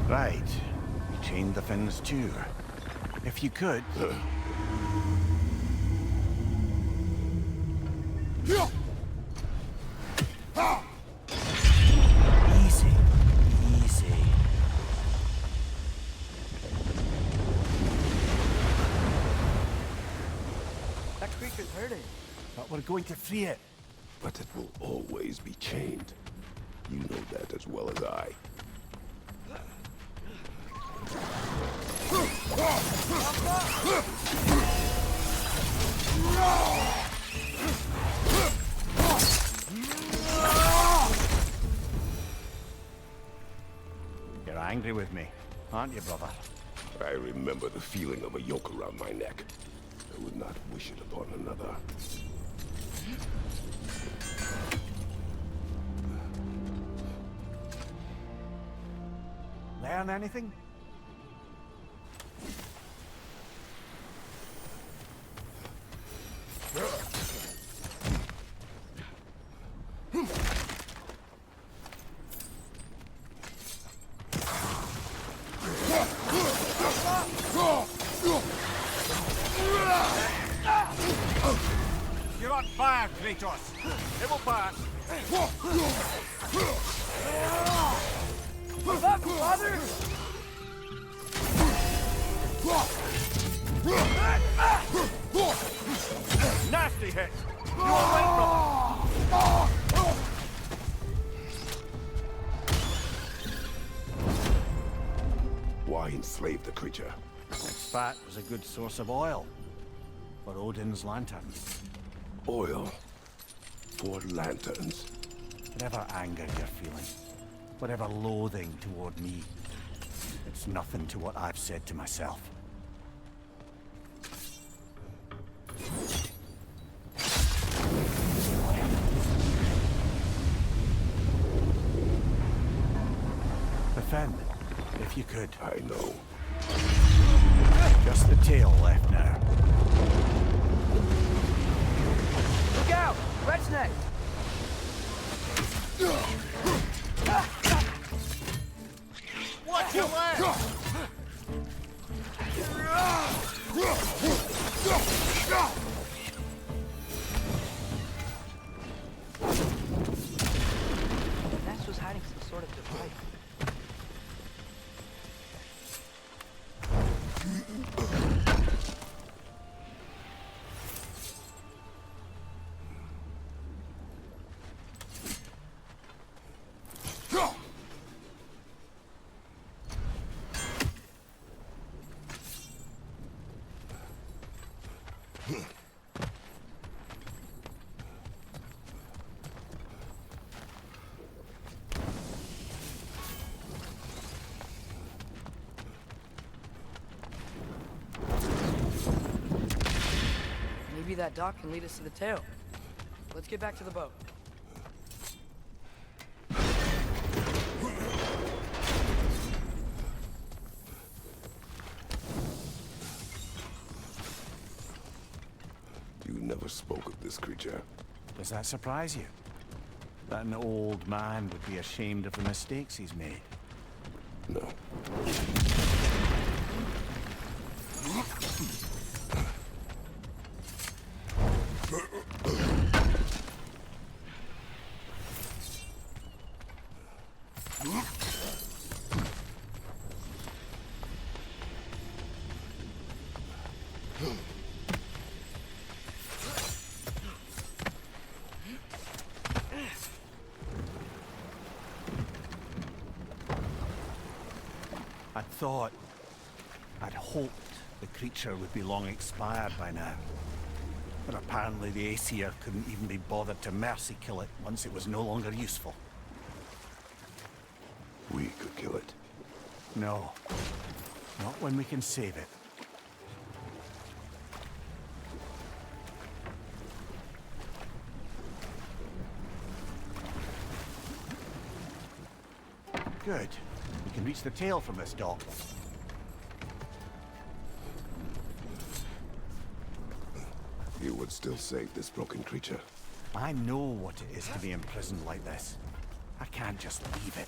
Right. You chained the fins too. If you could... Easy. Easy. That creature's hurting. But we're going to free it. But it will always be chained. You know that as well as I. You're angry with me, aren't you, brother? I remember the feeling of a yoke around my neck. I would not wish it upon another. Learn anything? You're on fire, Kratos! It will pass! What's up, father? Nasty hit! You alright, brother? Why enslave the creature? Its fat was a good source of oil for Odin's lanterns. Oil for lanterns. Whatever anger you're feeling, whatever loathing toward me, it's nothing to what I've said to myself. if you could. I know. Just the tail left now. Look out! Red snake! Watch your left! Ness was hiding some sort of device. Maybe that dock can lead us to the tail. Let's get back to the boat. You never spoke of this creature. Does that surprise you? That an old man would be ashamed of the mistakes he's made? No. I'd hoped the creature would be long expired by now. But apparently the Aesir couldn't even be bothered to mercy kill it once it was no longer useful. We could kill it. No. Not when we can save it. Good. We can reach the tail from this dock. You would still save this broken creature. I know what it is to be imprisoned like this. I can't just leave it.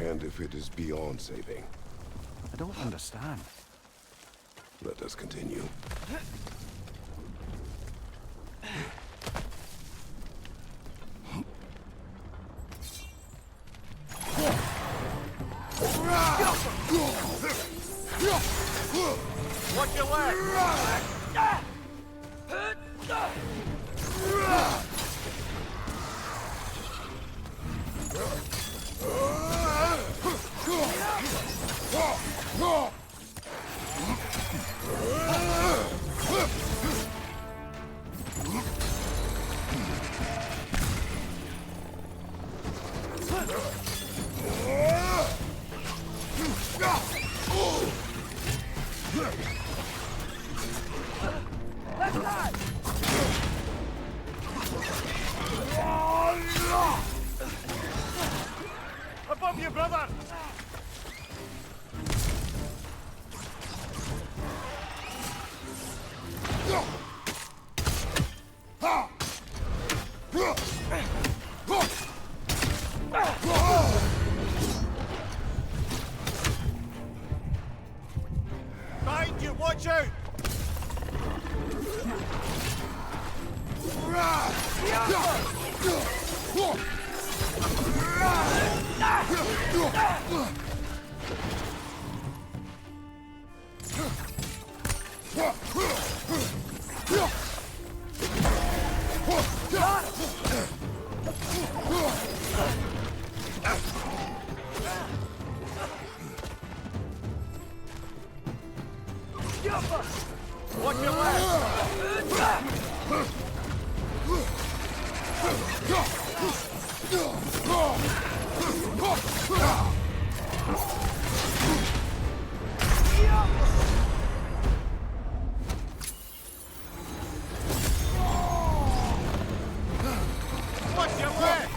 And if it is beyond saving, I don't understand. let us continue. Watch your left! Above you, brother! Behind you, watch out! Watch your left! Watch your left!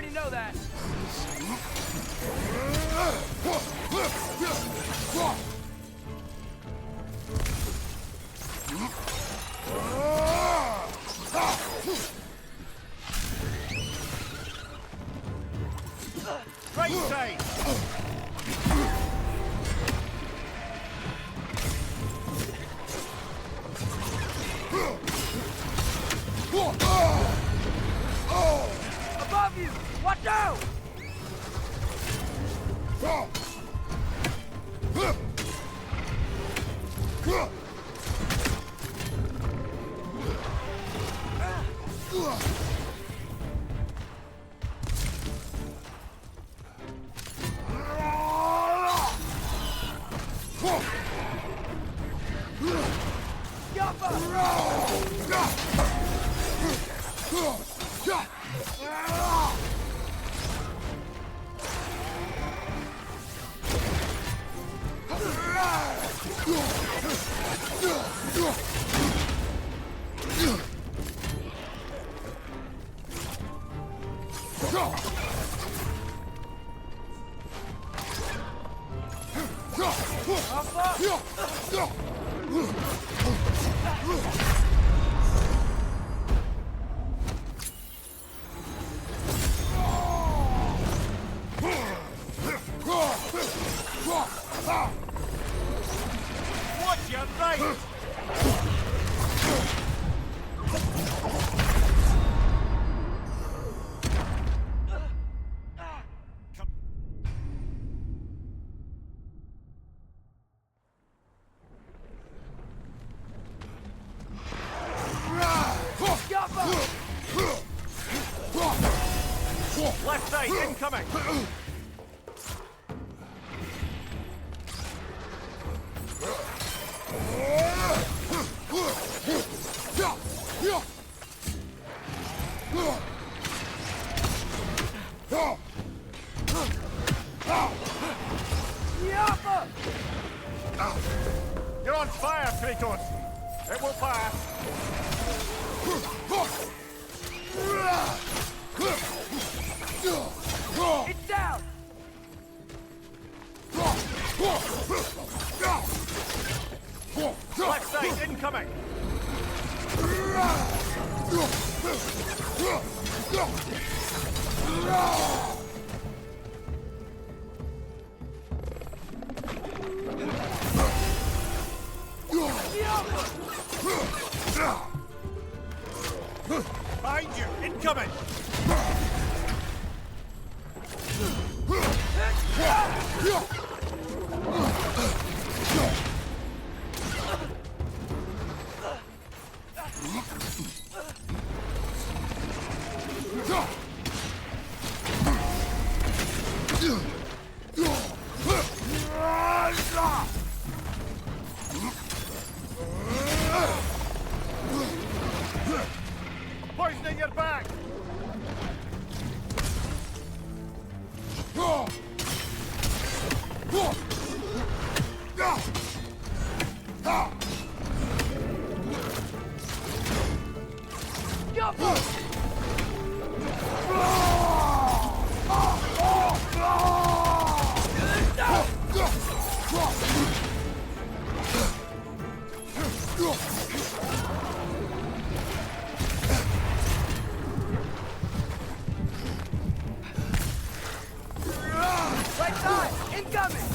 already know that. Right side! Above you! Watch out! Watch your right! Left side, incoming! You're on fire, Kratos! It will pass! It's down! Left side, incoming! Behind you, incoming! Poison in your back! Right side! Incoming!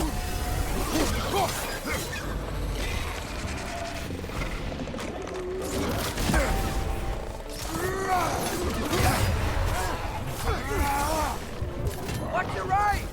Watch your right!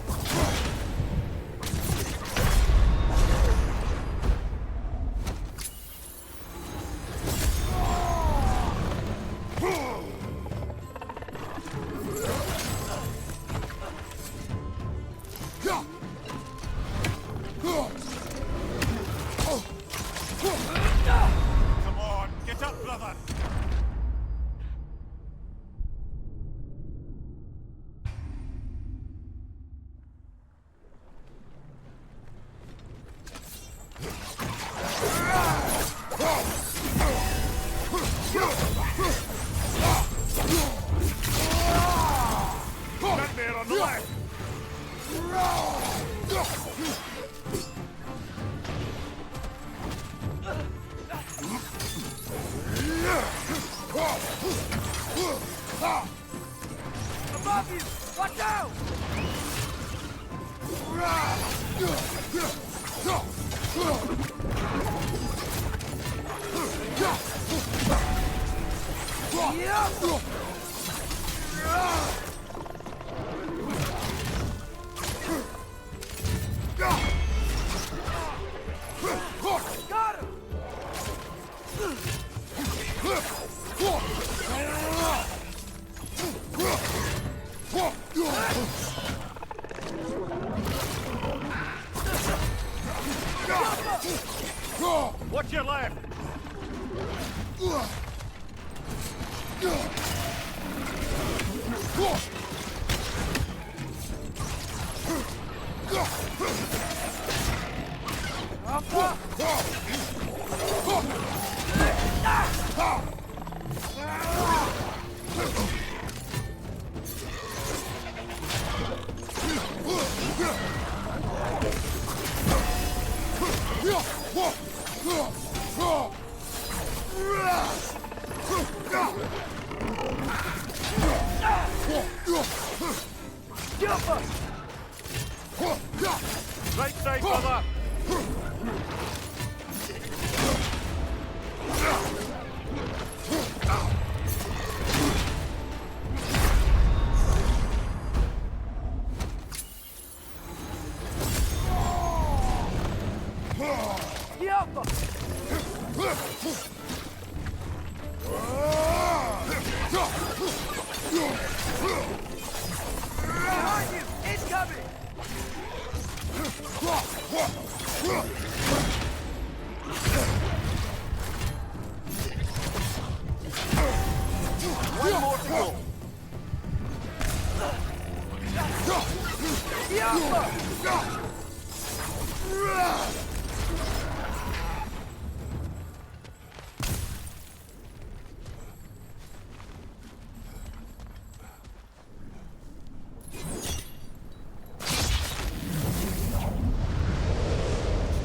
Come on, get up, brother! What's your left? Right side, brother! One more to go.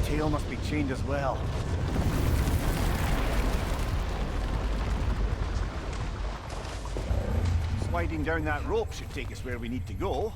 Tail must be chained as well. Sliding down that rope should take us where we need to go.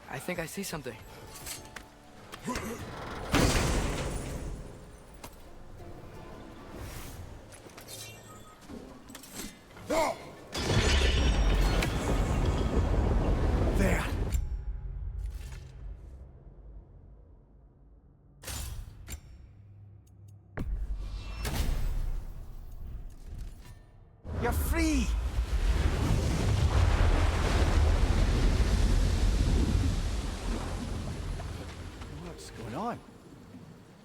I think I see something. There. You're free! What's going on?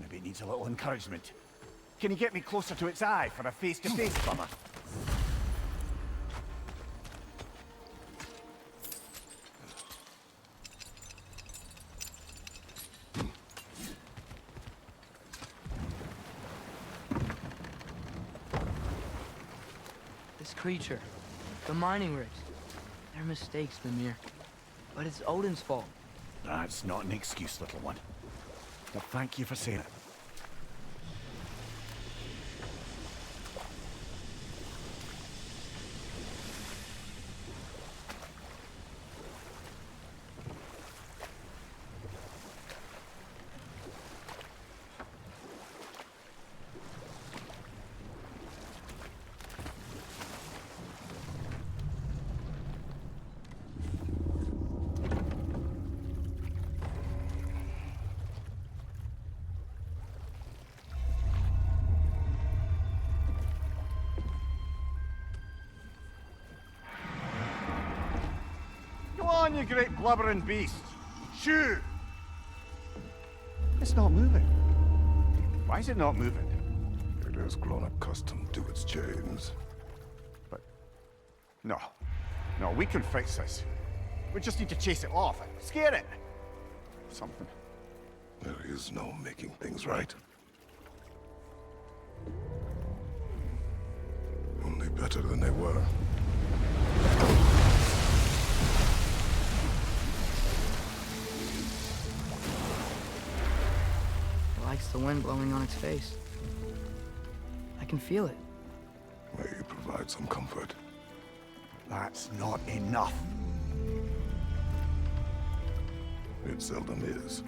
Maybe it needs a little encouragement. Can you get me closer to its eye for a face-to-face, brother? This creature, the mining rigs, they're mistakes, Mimir. But it's Odin's fault. That's not an excuse, little one. But thank you for saying it. on, you great blubbering beast! Shoo! It's not moving. Why is it not moving? It has grown accustomed to its chains. But... No. No, we can fix this. We just need to chase it off and scare it. Something. There is no making things right. Only better than they were. It likes the wind blowing on its face. I can feel it. May you provide some comfort. That's not enough. It seldom is.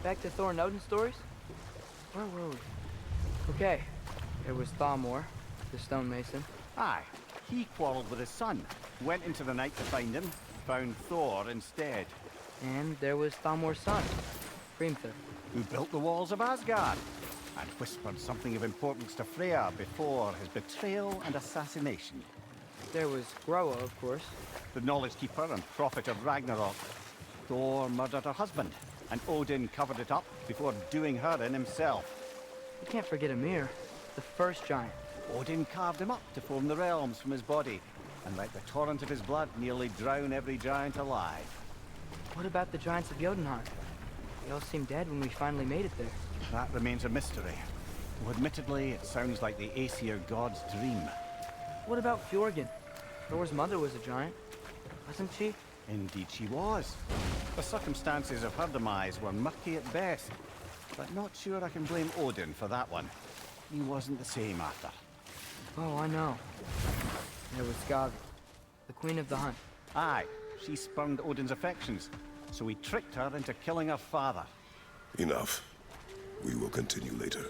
Back to Thor and Odin stories? Where were we? Okay, there was Thalmor, the stonemason. Aye. He quarreled with his son. Went into the night to find him. Found Thor instead. And there was Thalmor's son, Hrimthur. Who built the walls of Asgard. And whispered something of importance to Freya before his betrayal and assassination. There was Groa, of course. The knowledge keeper and prophet of Ragnarok. Thor murdered her husband. And Odin covered it up before doing her in himself. You can't forget Ymir, the first giant. Odin carved him up to form the realms from his body, and let the torrent of his blood nearly drown every giant alive. What about the giants of Jotunheim? They all seemed dead when we finally made it there. That remains a mystery. Though admittedly, it sounds like the Aesir god's dream. What about Fjorgyn? Thor's mother was a giant, wasn't she? Indeed she was. The circumstances of her demise were murky at best, but not sure I can blame Odin for that one. He wasn't the same after. Oh, I know. There was Skavi, the queen of the hunt. Aye, she spurned Odin's affections, so he tricked her into killing her father. Enough. We will continue later.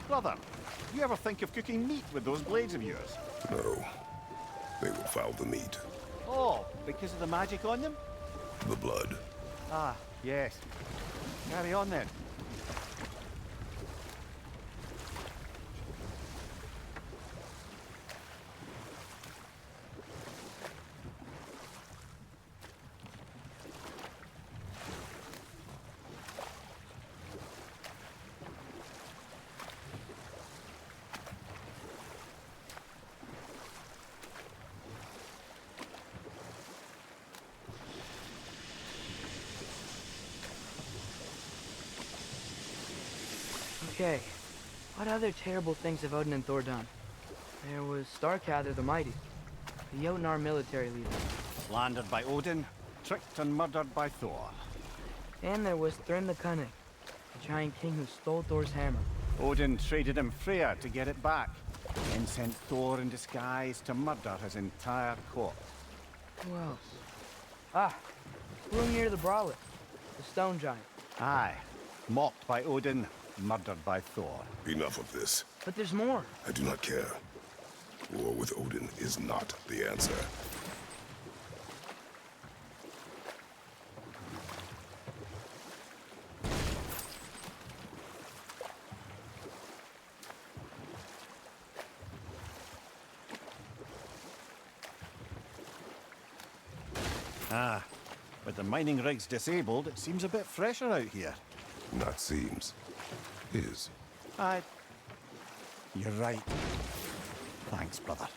Brother, do you ever think of cooking meat with those blades of yours? No. They would foul the meat. Oh, because of the magic on them? The blood. Ah, yes. Carry on then. Okay, what other terrible things have Odin and Thor done? There was Starkather the Mighty, the Jotnar military leader. Slandered by Odin, tricked and murdered by Thor. And there was Thrym the Cunning, the giant king who stole Thor's hammer. Odin traded him Freya to get it back, then sent Thor in disguise to murder his entire court. Who else? Ah, Hrungnir the Brawler, the stone giant. Aye, mocked by Odin, murdered by Thor. Enough of this. But there's more. I do not care. War with Odin is not the answer. Ah, with the mining rigs disabled, it seems a bit fresher out here. Not seems. Is. You're right. Thanks, brother.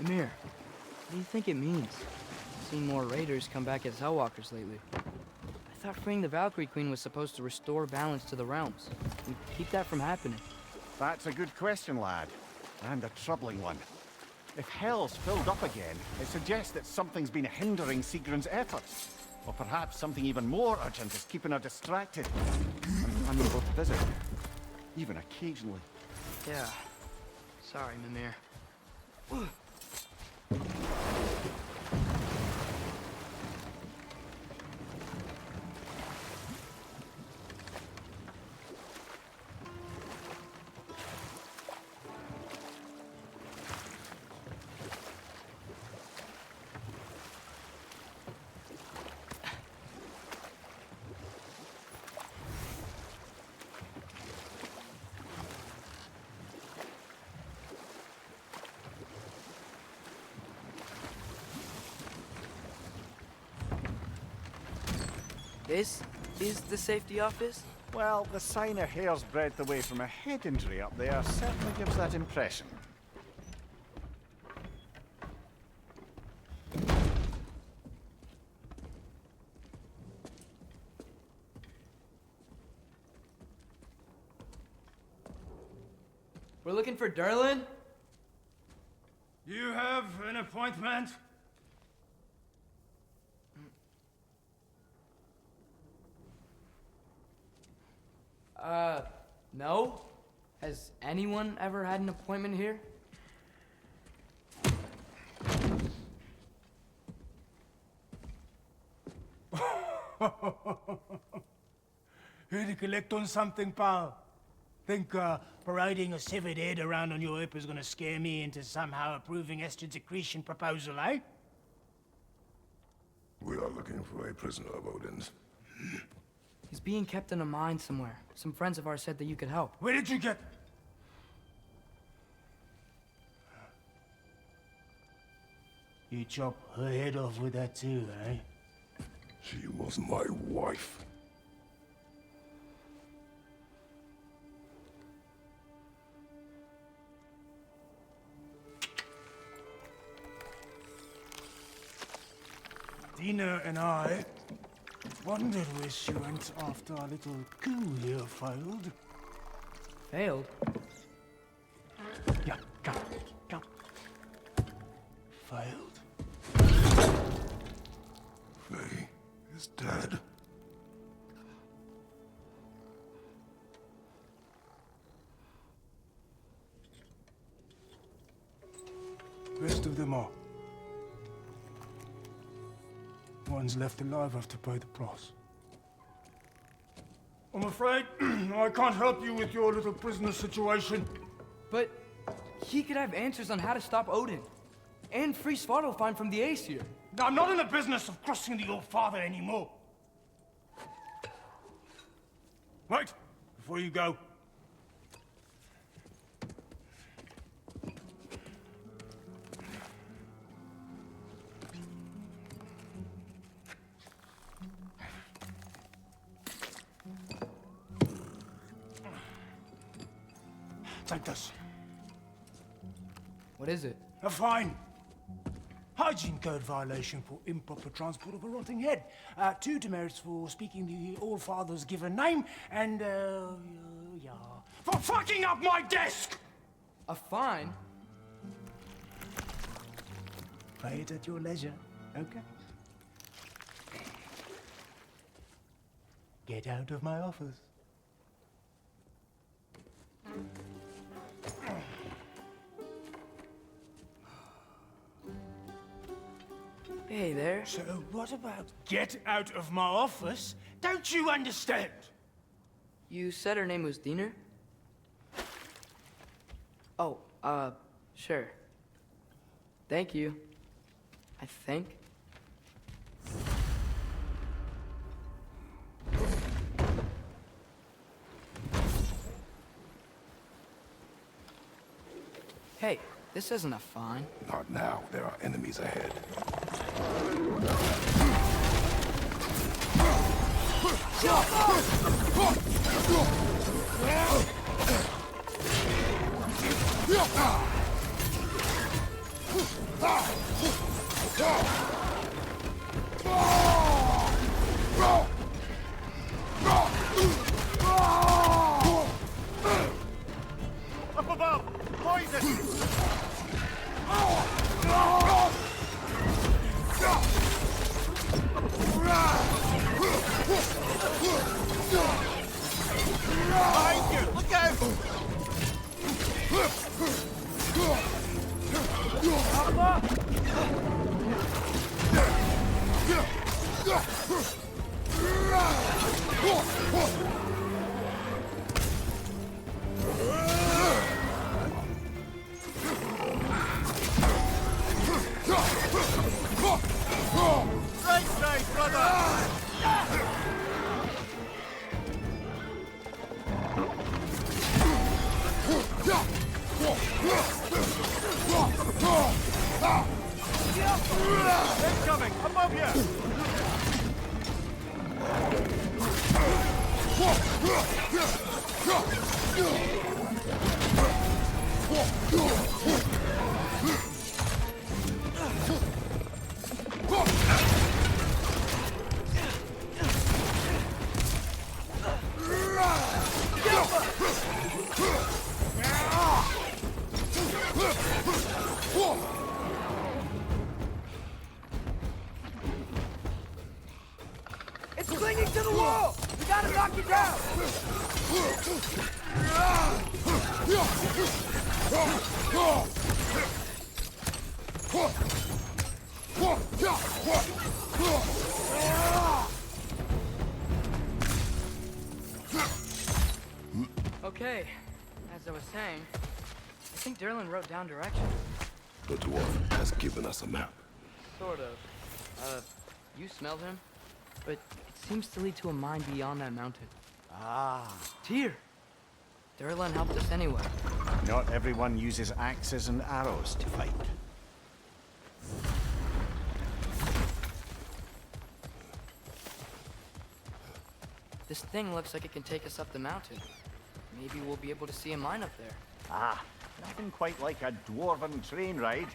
Amir, what do you think it means? Seen more raiders come back as Hellwalkers lately. I thought freeing the Valkyrie Queen was supposed to restore balance to the realms and keep that from happening. That's a good question, lad. And a troubling one. If Hell's filled up again, it suggests that something's been hindering Sigrun's efforts. Or perhaps something even more urgent is keeping her distracted and unable to visit. Even occasionally. Yeah. Sorry, Mimir. This is the safety office? Well, the sign a hair's breadth away from a head injury up there certainly gives that impression. We're looking for Durlin? You have an appointment? No? Has anyone ever had an appointment here? Here to collect on something, pal? Think parading a severed head around on your hip is gonna scare me into somehow approving Esther's accretion proposal, eh? We are looking for a prisoner of Odin's. He's being kept in a mine somewhere. Some friends of ours said that you could help. Where did you get... You chop her head off with that too, eh? She was my wife. Dina and I wondered where she went after our little coup here failed. Failed? Yeah, come. Failed. Faye is dead. Rest of them are. One's left alive have to pay the price. I'm afraid I can't help you with your little prisoner situation. But he could have answers on how to stop Odin. And free Svartalfheim from the Aesir. I'm not in the business of crossing the old father anymore. Wait, before you go. Take this. What is it? A fine. Hygiene code violation for improper transport of a rotting head. 2 demerits for speaking the All-Father's given name, and, yeah. For fucking up my desk! A fine? Pay it at your leisure, okay? Get out of my office. Hey there. So what about get out of my office? Don't you understand? You said her name was Diener? Oh, Sure. Thank you. I think. Hey, this isn't a fine. Not now. There are enemies ahead. Up above! Poison! Behind you! Look out! Right, brother! Incoming! Above you! It's clinging to the wall! We gotta knock it down! Okay, as I was saying, I think Derlin wrote down directions. The dwarf has given us a map. Sort of. You smelled him? But it seems to lead to a mine beyond that mountain. Ah. Tyr! Derlin helped us anyway. Not everyone uses axes and arrows to fight. This thing looks like it can take us up the mountain. Maybe we'll be able to see a mine up there. Ah, nothing quite like a dwarven train ride.